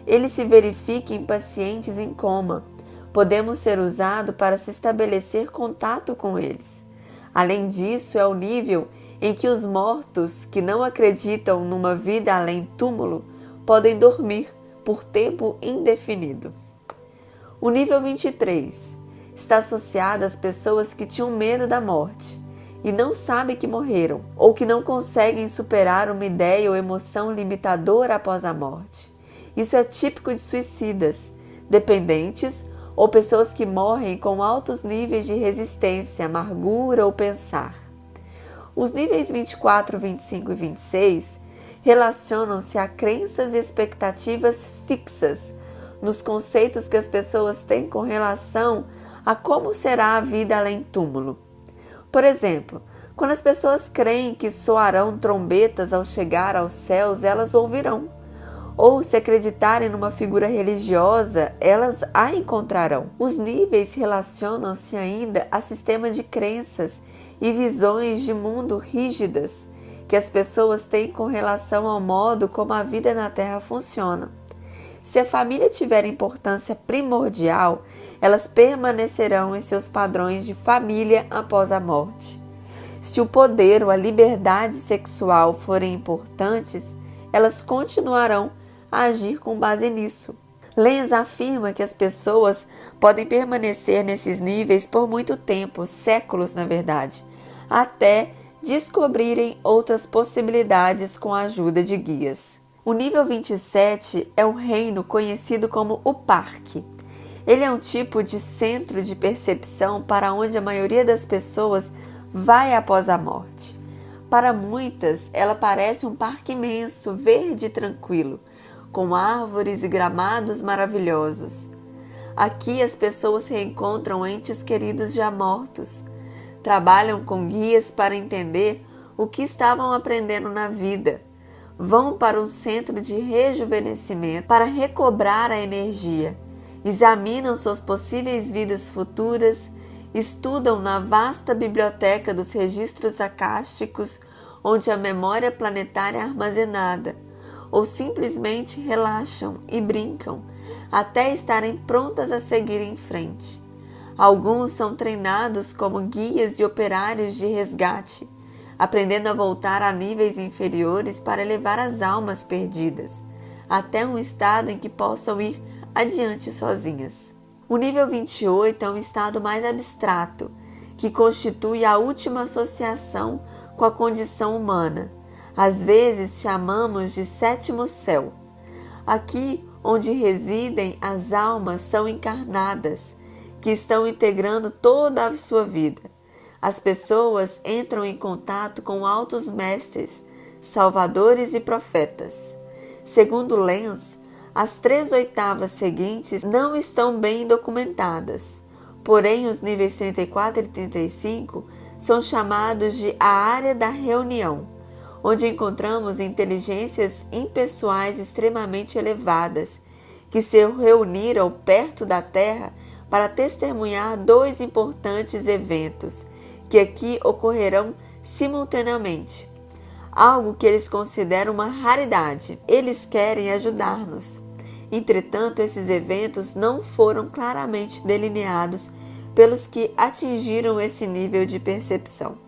Ele se verifica em pacientes em coma. Podemos ser usados para se estabelecer contato com eles. Além disso, é o nível em que os mortos que não acreditam numa vida além túmulo podem dormir por tempo indefinido. O nível 23 está associado às pessoas que tinham medo da morte e não sabem que morreram, ou que não conseguem superar uma ideia ou emoção limitadora após a morte. Isso é típico de suicidas, dependentes ou pessoas que morrem com altos níveis de resistência, amargura ou pensar. Os níveis 24, 25 e 26 relacionam-se a crenças e expectativas fixas nos conceitos que as pessoas têm com relação a como será a vida além túmulo. Por exemplo, quando as pessoas creem que soarão trombetas ao chegar aos céus, elas ouvirão. Ou se acreditarem numa figura religiosa, elas a encontrarão. Os níveis relacionam-se ainda a sistemas de crenças e visões de mundo rígidas que as pessoas têm com relação ao modo como a vida na Terra funciona. Se a família tiver importância primordial, elas permanecerão em seus padrões de família após a morte. Se o poder ou a liberdade sexual forem importantes, elas continuarão a agir com base nisso. Lenz afirma que as pessoas podem permanecer nesses níveis por muito tempo, séculos na verdade, até descobrirem outras possibilidades com a ajuda de guias. O nível 27 é o reino conhecido como o Parque. Ele é um tipo de centro de percepção para onde a maioria das pessoas vai após a morte. Para muitas, ela parece um parque imenso, verde e tranquilo, com árvores e gramados maravilhosos. Aqui as pessoas reencontram entes queridos já mortos, trabalham com guias para entender o que estavam aprendendo na vida, vão para um centro de rejuvenescimento para recobrar a energia, examinam suas possíveis vidas futuras, estudam na vasta biblioteca dos registros acásticos onde a memória planetária é armazenada, ou simplesmente relaxam e brincam até estarem prontas a seguir em frente. Alguns são treinados como guias e operários de resgate, aprendendo a voltar a níveis inferiores para elevar as almas perdidas, até um estado em que possam ir adiante sozinhas. O nível 28 é um estado mais abstrato, que constitui a última associação com a condição humana. Às vezes chamamos de sétimo céu. Aqui onde residem as almas são encarnadas, que estão integrando toda a sua vida. As pessoas entram em contato com altos mestres, salvadores e profetas. Segundo Lenz, as 3/8 seguintes não estão bem documentadas, porém os níveis 34 e 35 são chamados de a área da reunião, onde encontramos inteligências impessoais extremamente elevadas, que se reuniram perto da Terra para testemunhar 2 importantes eventos, que aqui ocorrerão simultaneamente. Algo que eles consideram uma raridade. Eles querem ajudar-nos. Entretanto, esses eventos não foram claramente delineados pelos que atingiram esse nível de percepção.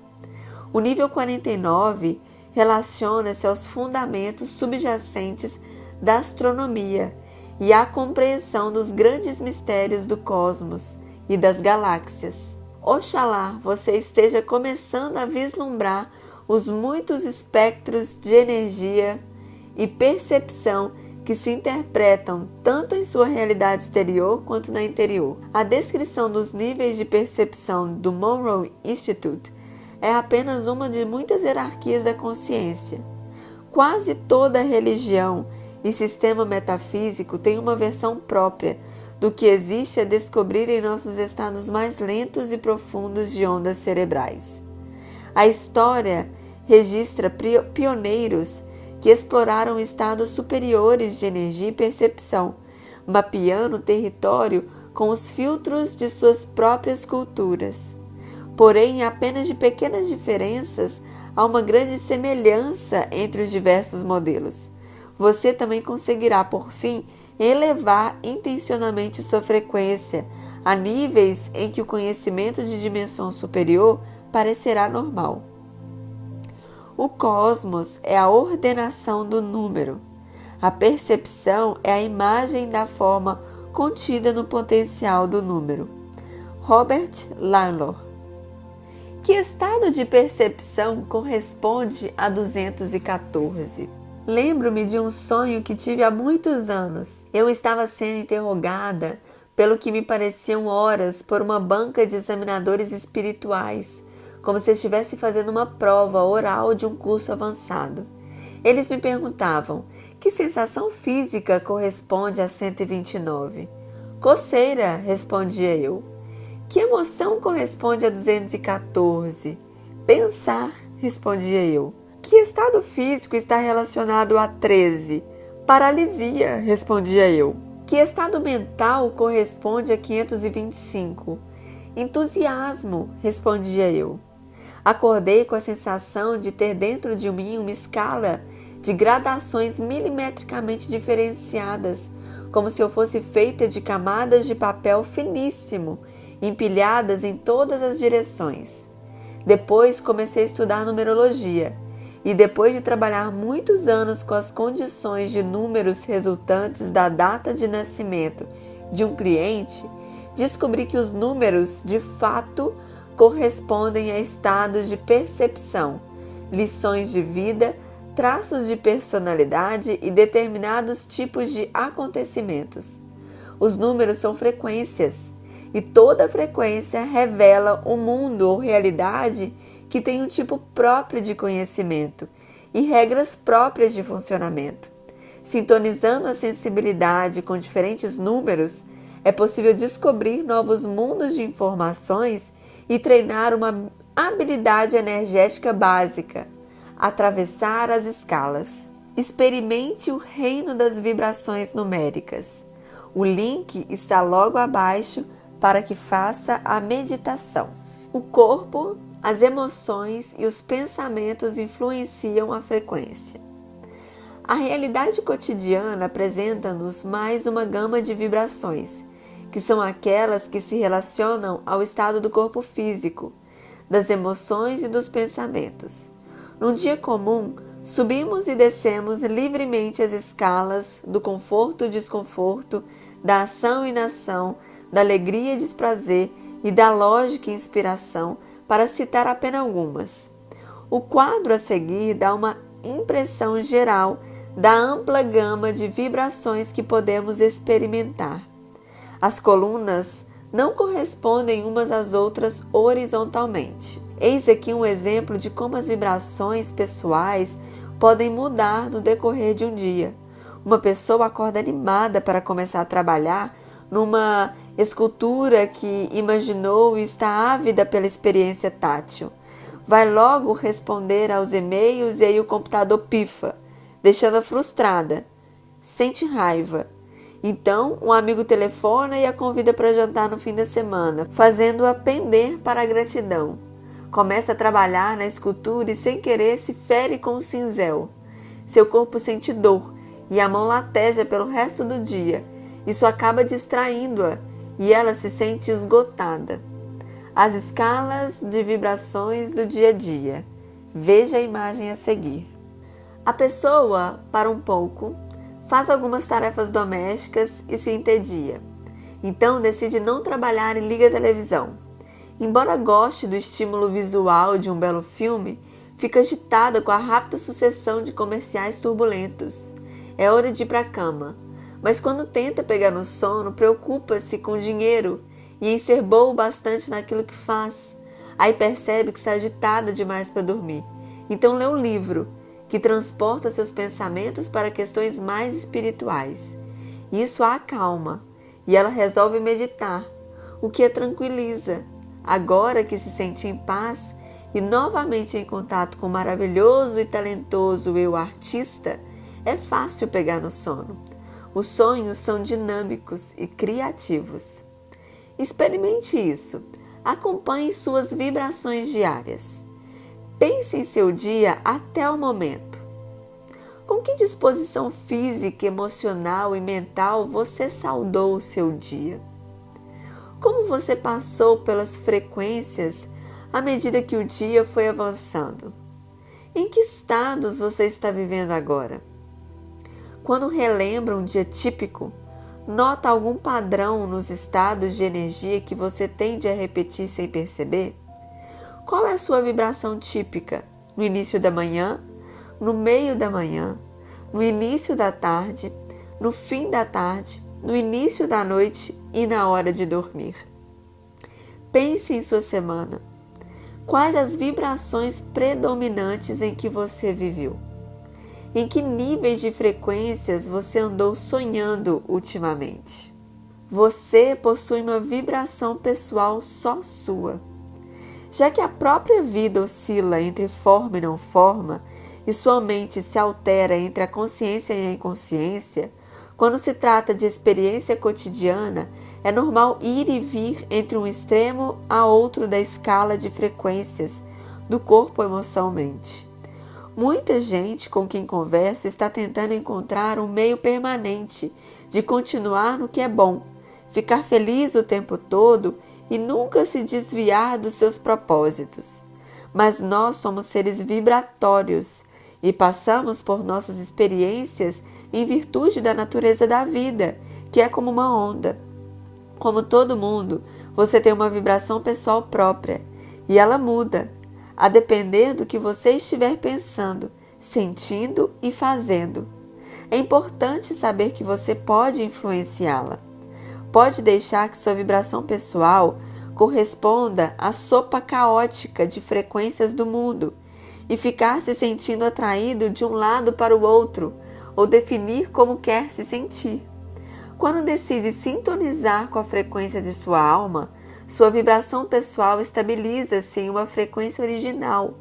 O nível 49 relaciona-se aos fundamentos subjacentes da astronomia e à compreensão dos grandes mistérios do cosmos e das galáxias. Oxalá você esteja começando a vislumbrar os muitos espectros de energia e percepção que se interpretam tanto em sua realidade exterior quanto na interior. A descrição dos níveis de percepção do Monroe Institute é apenas uma de muitas hierarquias da consciência. Quase toda religião e sistema metafísico tem uma versão própria do que existe a descobrir em nossos estados mais lentos e profundos de ondas cerebrais. A história registra pioneiros que exploraram estados superiores de energia e percepção, mapeando o território com os filtros de suas próprias culturas. Porém, apenas de pequenas diferenças, há uma grande semelhança entre os diversos modelos. Você também conseguirá, por fim, elevar intencionalmente sua frequência a níveis em que o conhecimento de dimensão superior parecerá normal. O cosmos é a ordenação do número. A percepção é a imagem da forma contida no potencial do número. Robert Laylor. Que estado de percepção corresponde a 214? Lembro-me de um sonho que tive há muitos anos. Eu estava sendo interrogada pelo que me pareciam horas por uma banca de examinadores espirituais, como se estivesse fazendo uma prova oral de um curso avançado. Eles me perguntavam: que sensação física corresponde a 129? Coceira, respondia eu. Que emoção corresponde a 214? Pensar, respondia eu. Que estado físico está relacionado a 13? Paralisia, respondia eu. Que estado mental corresponde a 525? Entusiasmo, respondia eu. Acordei com a sensação de ter dentro de mim uma escala de gradações milimetricamente diferenciadas, como se eu fosse feita de camadas de papel finíssimo, empilhadas em todas as direções. Depois comecei a estudar numerologia, e depois de trabalhar muitos anos com as condições de números resultantes da data de nascimento de um cliente, descobri que os números, de fato, correspondem a estados de percepção, lições de vida, traços de personalidade e determinados tipos de acontecimentos. Os números são frequências, e toda frequência revela um mundo ou realidade que tem um tipo próprio de conhecimento e regras próprias de funcionamento. Sintonizando a sensibilidade com diferentes números, é possível descobrir novos mundos de informações e treinar uma habilidade energética básica, atravessar as escalas. Experimente o reino das vibrações numéricas. O link está logo abaixo para que faça a meditação. O corpo, as emoções e os pensamentos influenciam a frequência. A realidade cotidiana apresenta-nos mais uma gama de vibrações, que são aquelas que se relacionam ao estado do corpo físico, das emoções e dos pensamentos. Num dia comum, subimos e descemos livremente as escalas do conforto e desconforto, da ação e inação, da alegria e desprazer e da lógica e inspiração, para citar apenas algumas. O quadro a seguir dá uma impressão geral da ampla gama de vibrações que podemos experimentar. As colunas não correspondem umas às outras horizontalmente. Eis aqui um exemplo de como as vibrações pessoais podem mudar no decorrer de um dia. Uma pessoa acorda animada para começar a trabalhar numa escultura que imaginou e está ávida pela experiência tátil. Vai logo responder aos e-mails e aí o computador pifa, deixando-a frustrada. Sente raiva. Então, um amigo telefona e a convida para jantar no fim da semana, fazendo-a pender para a gratidão. Começa a trabalhar na escultura e sem querer se fere com o cinzel. Seu corpo sente dor e a mão lateja pelo resto do dia. Isso acaba distraindo-a e ela se sente esgotada. As escalas de vibrações do dia a dia. Veja a imagem a seguir. A pessoa para um pouco, faz algumas tarefas domésticas e se entedia. Então decide não trabalhar e liga a televisão. Embora goste do estímulo visual de um belo filme, fica agitada com a rápida sucessão de comerciais turbulentos. É hora de ir para a cama. Mas quando tenta pegar no sono, preocupa-se com o dinheiro e em ser boa o bastante naquilo que faz. Aí percebe que está agitada demais para dormir. Então lê um livro que transporta seus pensamentos para questões mais espirituais. Isso a acalma e ela resolve meditar, o que a tranquiliza. Agora que se sente em paz e novamente em contato com o maravilhoso e talentoso eu artista, é fácil pegar no sono. Os sonhos são dinâmicos e criativos. Experimente isso. Acompanhe suas vibrações diárias. Pense em seu dia até o momento. Com que disposição física, emocional e mental você saudou o seu dia? Como você passou pelas frequências à medida que o dia foi avançando? Em que estados você está vivendo agora? Quando relembra um dia típico, nota algum padrão nos estados de energia que você tende a repetir sem perceber? Qual é a sua vibração típica? No início da manhã, no meio da manhã, no início da tarde, no fim da tarde, no início da noite e na hora de dormir. Pense em sua semana. Quais as vibrações predominantes em que você viveu? Em que níveis de frequências você andou sonhando ultimamente? Você possui uma vibração pessoal só sua. Já que a própria vida oscila entre forma e não forma, e sua mente se altera entre a consciência e a inconsciência, quando se trata de experiência cotidiana, é normal ir e vir entre um extremo a outro da escala de frequências do corpo, emoção, mente. Muita gente com quem converso está tentando encontrar um meio permanente de continuar no que é bom, ficar feliz o tempo todo e nunca se desviar dos seus propósitos. Mas nós somos seres vibratórios e passamos por nossas experiências em virtude da natureza da vida, que é como uma onda. Como todo mundo, você tem uma vibração pessoal própria e ela muda, a depender do que você estiver pensando, sentindo e fazendo. É importante saber que você pode influenciá-la. Pode deixar que sua vibração pessoal corresponda à sopa caótica de frequências do mundo e ficar se sentindo atraído de um lado para o outro ou definir como quer se sentir. Quando decide sintonizar com a frequência de sua alma, sua vibração pessoal estabiliza-se em uma frequência original,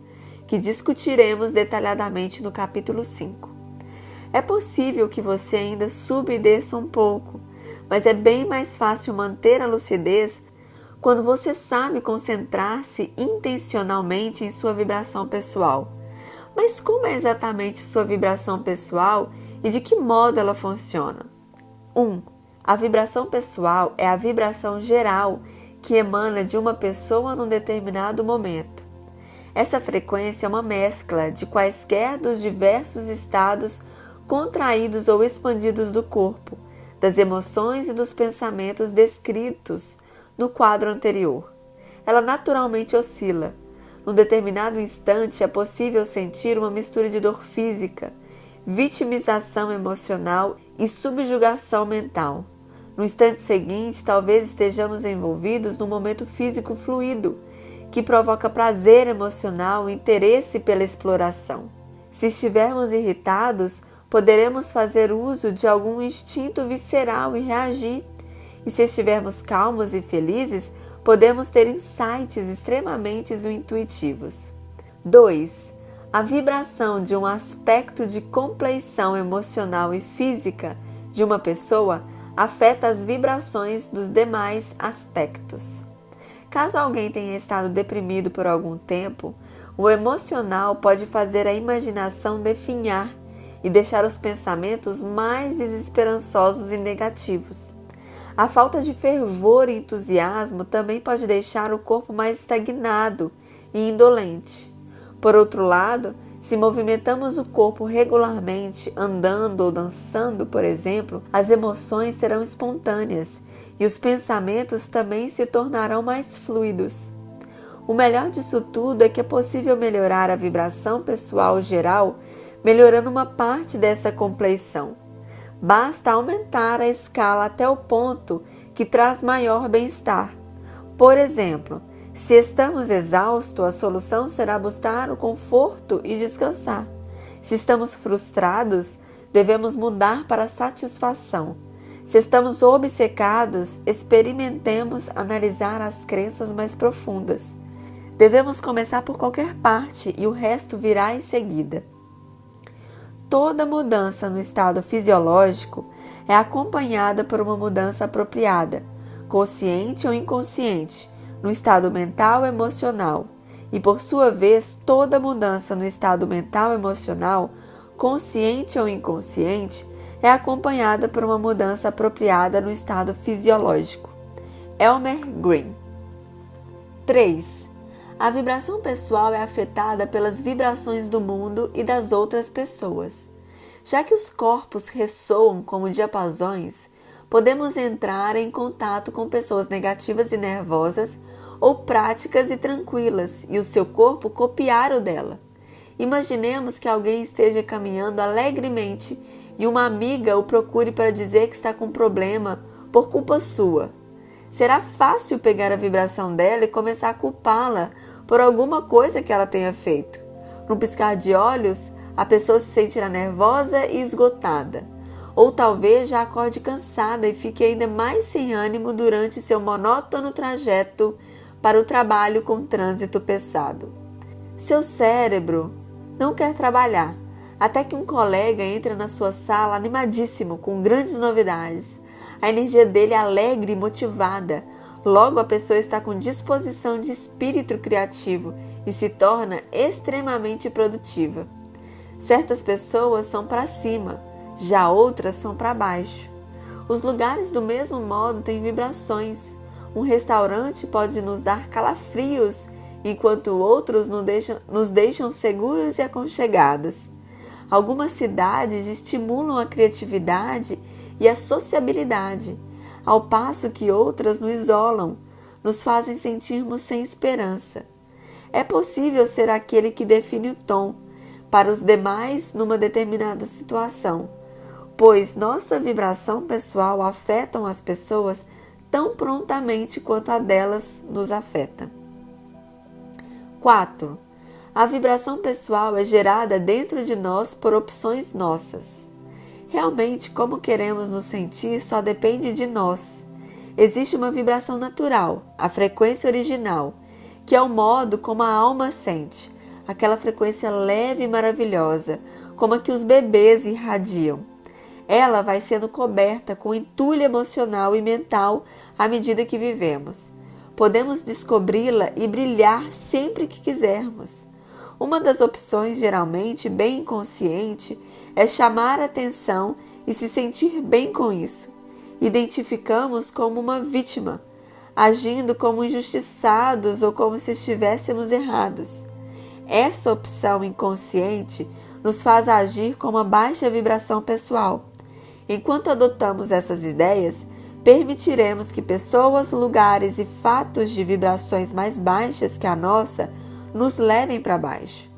que discutiremos detalhadamente no capítulo 5. É possível que você ainda suba e desça um pouco, mas é bem mais fácil manter a lucidez quando você sabe concentrar-se intencionalmente em sua vibração pessoal. Mas como é exatamente sua vibração pessoal e de que modo ela funciona? 1. A vibração pessoal é a vibração geral que emana de uma pessoa num determinado momento. Essa frequência é uma mescla de quaisquer dos diversos estados contraídos ou expandidos do corpo, das emoções e dos pensamentos descritos no quadro anterior. Ela naturalmente oscila. Num determinado instante é possível sentir uma mistura de dor física, vitimização emocional e subjugação mental. No instante seguinte, talvez estejamos envolvidos num momento físico fluido, que provoca prazer emocional e interesse pela exploração. Se estivermos irritados, poderemos fazer uso de algum instinto visceral e reagir. E se estivermos calmos e felizes, podemos ter insights extremamente intuitivos. 2. A vibração de um aspecto de compleição emocional e física de uma pessoa afeta as vibrações dos demais aspectos. Caso alguém tenha estado deprimido por algum tempo, o emocional pode fazer a imaginação definhar e deixar os pensamentos mais desesperançosos e negativos. A falta de fervor e entusiasmo também pode deixar o corpo mais estagnado e indolente. Por outro lado, se movimentamos o corpo regularmente, andando ou dançando, por exemplo, as emoções serão espontâneas e os pensamentos também se tornarão mais fluidos. O melhor disso tudo é que é possível melhorar a vibração pessoal geral, melhorando uma parte dessa compleição. Basta aumentar a escala até o ponto que traz maior bem-estar. Por exemplo, se estamos exaustos, a solução será buscar o conforto e descansar. Se estamos frustrados, devemos mudar para a satisfação. Se estamos obcecados, experimentemos analisar as crenças mais profundas. Devemos começar por qualquer parte e o resto virá em seguida. Toda mudança no estado fisiológico é acompanhada por uma mudança apropriada, consciente ou inconsciente, no estado mental e emocional. E, por sua vez, toda mudança no estado mental e emocional, consciente ou inconsciente, é acompanhada por uma mudança apropriada no estado fisiológico. Elmer Green. 3. A vibração pessoal é afetada pelas vibrações do mundo e das outras pessoas. Já que os corpos ressoam como diapasões, podemos entrar em contato com pessoas negativas e nervosas ou práticas e tranquilas e o seu corpo copiar o dela. Imaginemos que alguém esteja caminhando alegremente e uma amiga o procure para dizer que está com problema por culpa sua. Será fácil pegar a vibração dela e começar a culpá-la por alguma coisa que ela tenha feito. Num piscar de olhos, a pessoa se sentirá nervosa e esgotada. Ou talvez já acorde cansada e fique ainda mais sem ânimo durante seu monótono trajeto para o trabalho com trânsito pesado. Seu cérebro não quer trabalhar, até que um colega entra na sua sala animadíssimo, com grandes novidades. A energia dele é alegre e motivada. Logo a pessoa está com disposição de espírito criativo e se torna extremamente produtiva. Certas pessoas são para cima, já outras são para baixo. Os lugares do mesmo modo têm vibrações. Um restaurante pode nos dar calafrios, enquanto outros nos deixam seguros e aconchegados. Algumas cidades estimulam a criatividade e a sociabilidade, ao passo que outras nos isolam, nos fazem sentirmos sem esperança. É possível ser aquele que define o tom para os demais numa determinada situação, pois nossa vibração pessoal afeta as pessoas tão prontamente quanto a delas nos afeta. 4. A vibração pessoal é gerada dentro de nós por opções nossas. Realmente, como queremos nos sentir só depende de nós. Existe uma vibração natural, a frequência original, que é o modo como a alma sente, aquela frequência leve e maravilhosa, como a que os bebês irradiam. Ela vai sendo coberta com entulho emocional e mental à medida que vivemos. Podemos descobri-la e brilhar sempre que quisermos. Uma das opções, geralmente bem inconsciente, é chamar a atenção e se sentir bem com isso. Identificamos como uma vítima, agindo como injustiçados ou como se estivéssemos errados. Essa opção inconsciente nos faz agir com uma baixa vibração pessoal. Enquanto adotamos essas ideias, permitiremos que pessoas, lugares e fatos de vibrações mais baixas que a nossa nos levem para baixo.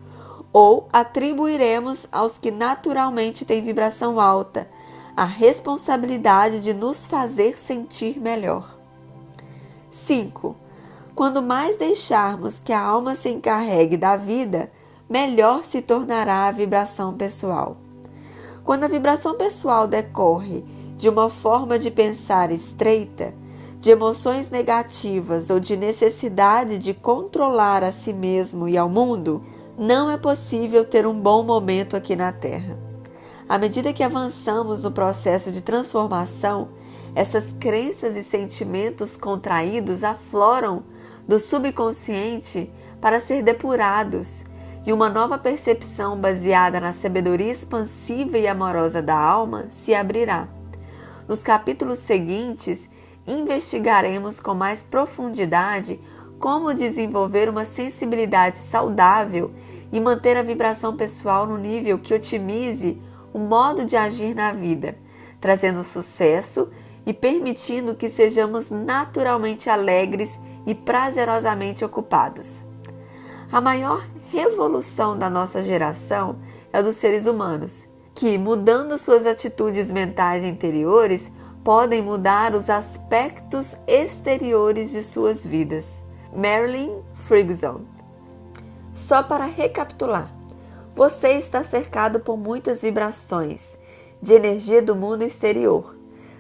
Ou atribuiremos aos que naturalmente têm vibração alta a responsabilidade de nos fazer sentir melhor. 5. Quando mais deixarmos que a alma se encarregue da vida, melhor se tornará a vibração pessoal. Quando a vibração pessoal decorre de uma forma de pensar estreita, de emoções negativas ou de necessidade de controlar a si mesmo e ao mundo, não é possível ter um bom momento aqui na Terra. À medida que avançamos no processo de transformação, essas crenças e sentimentos contraídos afloram do subconsciente para ser depurados, e uma nova percepção baseada na sabedoria expansiva e amorosa da alma se abrirá. Nos capítulos seguintes, investigaremos com mais profundidade como desenvolver uma sensibilidade saudável e manter a vibração pessoal no nível que otimize o modo de agir na vida, trazendo sucesso e permitindo que sejamos naturalmente alegres e prazerosamente ocupados. A maior revolução da nossa geração é a dos seres humanos, que, mudando suas atitudes mentais interiores, podem mudar os aspectos exteriores de suas vidas. Marilyn Ferguson. Só para recapitular, você está cercado por muitas vibrações de energia do mundo exterior,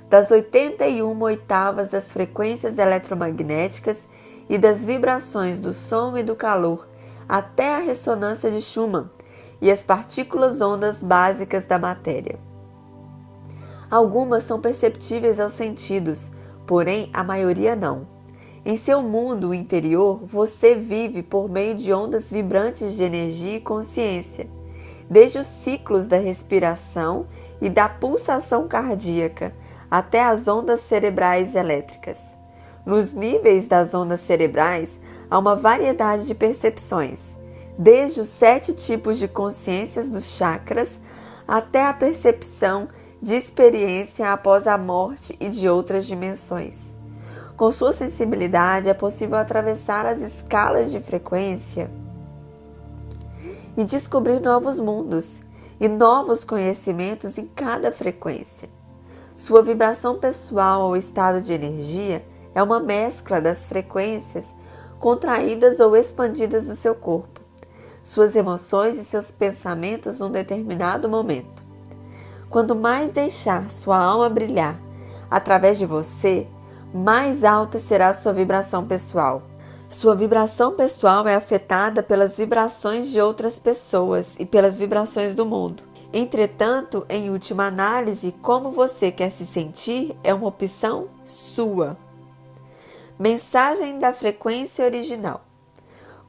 das 81 oitavas das frequências eletromagnéticas e das vibrações do som e do calor, até a ressonância de Schumann e as partículas ondas básicas da matéria. Algumas são perceptíveis aos sentidos, porém a maioria não. Em seu mundo interior, você vive por meio de ondas vibrantes de energia e consciência, desde os ciclos da respiração e da pulsação cardíaca até as ondas cerebrais elétricas. Nos níveis das ondas cerebrais, há uma variedade de percepções, desde os 7 tipos de consciências dos chakras até a percepção de experiência após a morte e de outras dimensões. Com sua sensibilidade, é possível atravessar as escalas de frequência e descobrir novos mundos e novos conhecimentos em cada frequência. Sua vibração pessoal ou estado de energia é uma mescla das frequências contraídas ou expandidas do seu corpo, suas emoções e seus pensamentos num determinado momento. Quanto mais deixar sua alma brilhar através de você, mais alta será sua vibração pessoal. Sua vibração pessoal é afetada pelas vibrações de outras pessoas e pelas vibrações do mundo. Entretanto, em última análise, como você quer se sentir é uma opção sua. Mensagem da frequência original.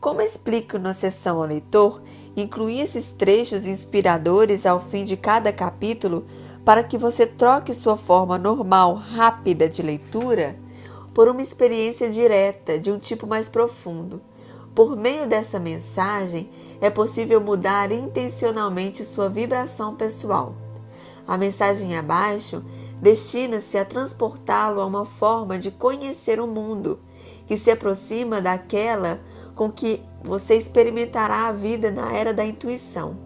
Como explico na seção ao leitor, incluí esses trechos inspiradores ao fim de cada capítulo para que você troque sua forma normal, rápida de leitura por uma experiência direta, de um tipo mais profundo. Por meio dessa mensagem, é possível mudar intencionalmente sua vibração pessoal. A mensagem abaixo destina-se a transportá-lo a uma forma de conhecer o mundo, que se aproxima daquela com que você experimentará a vida na era da intuição.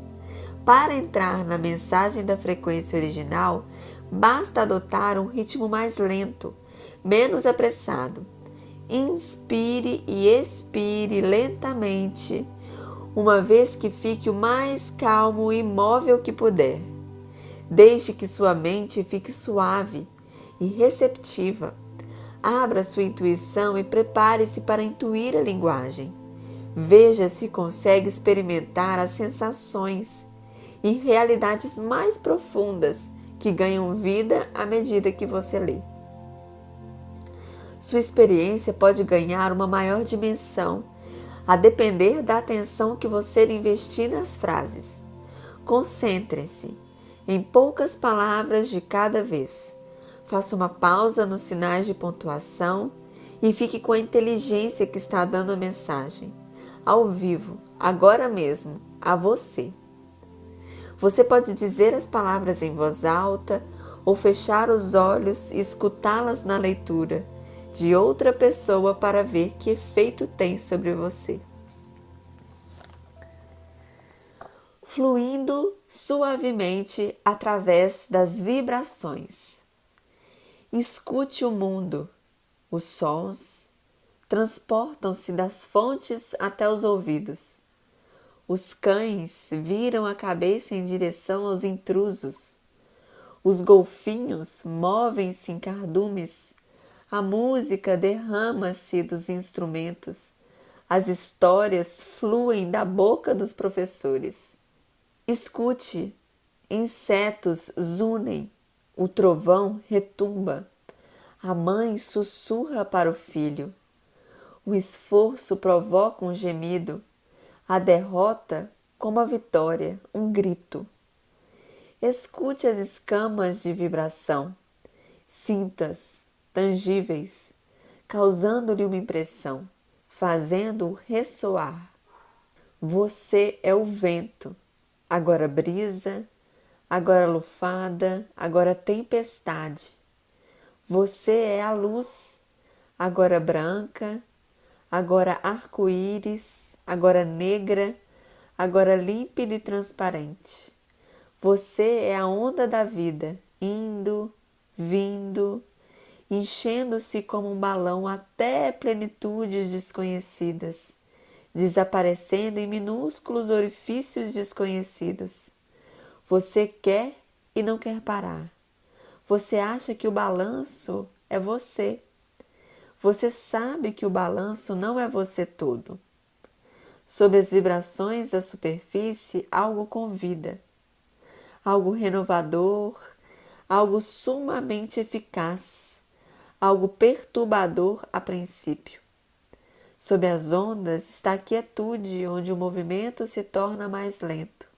Para entrar na mensagem da frequência original, basta adotar um ritmo mais lento, menos apressado. Inspire e expire lentamente, uma vez que fique o mais calmo e imóvel que puder. Deixe que sua mente fique suave e receptiva. Abra sua intuição e prepare-se para intuir a linguagem. Veja se consegue experimentar as sensações e realidades mais profundas que ganham vida à medida que você lê. Sua experiência pode ganhar uma maior dimensão, a depender da atenção que você investir nas frases. Concentre-se em poucas palavras de cada vez. Faça uma pausa nos sinais de pontuação e fique com a inteligência que está dando a mensagem, ao vivo, agora mesmo, a você. Você pode dizer as palavras em voz alta ou fechar os olhos e escutá-las na leitura de outra pessoa para ver que efeito tem sobre você. Fluindo suavemente através das vibrações. Escute o mundo. Os sons transportam-se das fontes até os ouvidos. Os cães viram a cabeça em direção aos intrusos. Os golfinhos movem-se em cardumes. A música derrama-se dos instrumentos. As histórias fluem da boca dos professores. Escute, insetos zunem, o trovão retumba, a mãe sussurra para o filho, o esforço provoca um gemido, a derrota como a vitória, um grito. Escute as escamas de vibração, sintas, tangíveis, causando-lhe uma impressão, fazendo-o ressoar. Você é o vento, agora brisa, agora lufada, agora tempestade. Você é a luz, agora branca, agora arco-íris, agora negra, agora límpida e transparente. Você é a onda da vida, indo, vindo, enchendo-se como um balão até plenitudes desconhecidas, desaparecendo em minúsculos orifícios desconhecidos. Você quer e não quer parar. Você acha que o balanço é você. Você sabe que o balanço não é você todo. Sob as vibrações da superfície, algo convida. Algo renovador, algo sumamente eficaz, algo perturbador a princípio. Sob as ondas está a quietude, onde o movimento se torna mais lento.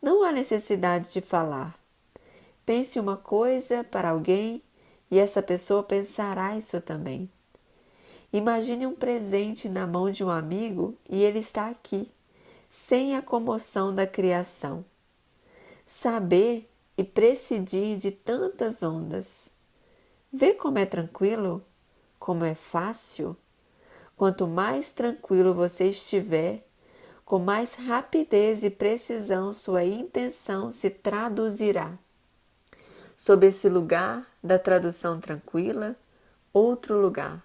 Não há necessidade de falar. Pense uma coisa para alguém e essa pessoa pensará isso também. Imagine um presente na mão de um amigo e ele está aqui, sem a comoção da criação. Saber e prescindir de tantas ondas. Vê como é tranquilo, como é fácil. Quanto mais tranquilo você estiver, com mais rapidez e precisão sua intenção se traduzirá. Sob esse lugar da tradução tranquila, outro lugar.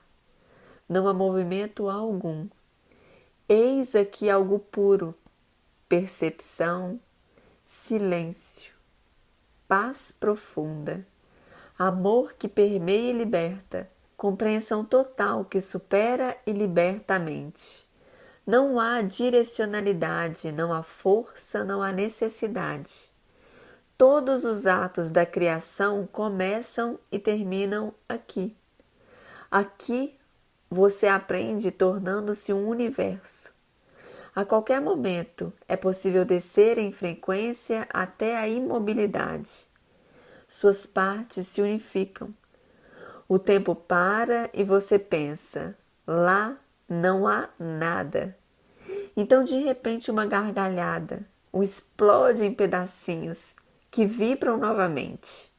Não há movimento algum. Eis aqui algo puro, percepção, silêncio, paz profunda, amor que permeia e liberta, compreensão total que supera e liberta a mente. Não há direcionalidade, não há força, não há necessidade. Todos os atos da criação começam e terminam aqui. Aqui você aprende tornando-se um universo. A qualquer momento é possível descer em frequência até a imobilidade. Suas partes se unificam. O tempo para e você pensa, lá não há nada. Então, de repente, uma gargalhada, explode em pedacinhos que vibram novamente.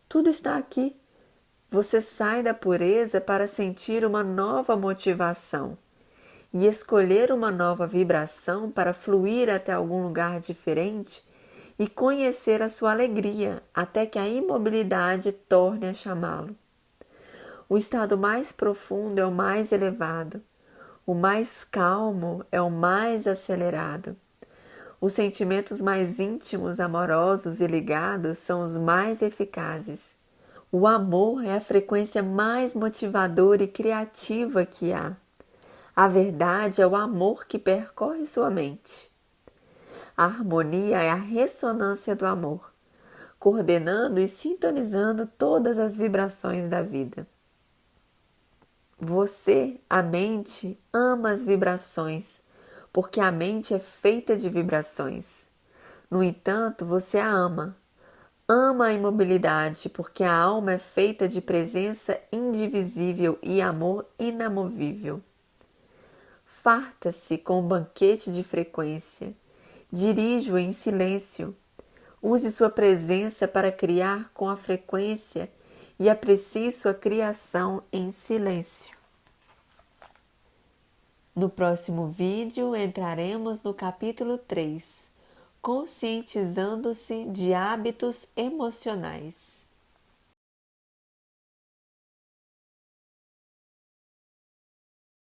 Tudo está aqui. Você sai da pureza para sentir uma nova motivação. e escolher uma nova vibração para fluir até algum lugar diferente e conhecer a sua alegria até que a imobilidade torne a chamá-lo. O estado mais profundo é o mais elevado, o mais calmo é o mais acelerado. Os sentimentos mais íntimos, amorosos e ligados são os mais eficazes. O amor é a frequência mais motivadora e criativa que há. A verdade é o amor que percorre sua mente. A harmonia é a ressonância do amor, coordenando e sintonizando todas as vibrações da vida. Você, a mente, ama as vibrações, porque a mente é feita de vibrações. No entanto, você a ama. Ama a imobilidade, porque a alma é feita de presença indivisível e amor inamovível. Farta-se com o banquete de frequência. Dirija-o em silêncio. Use sua presença para criar com a frequência e aprecie sua criação em silêncio. No próximo vídeo entraremos no capítulo 3, conscientizando-se de hábitos emocionais.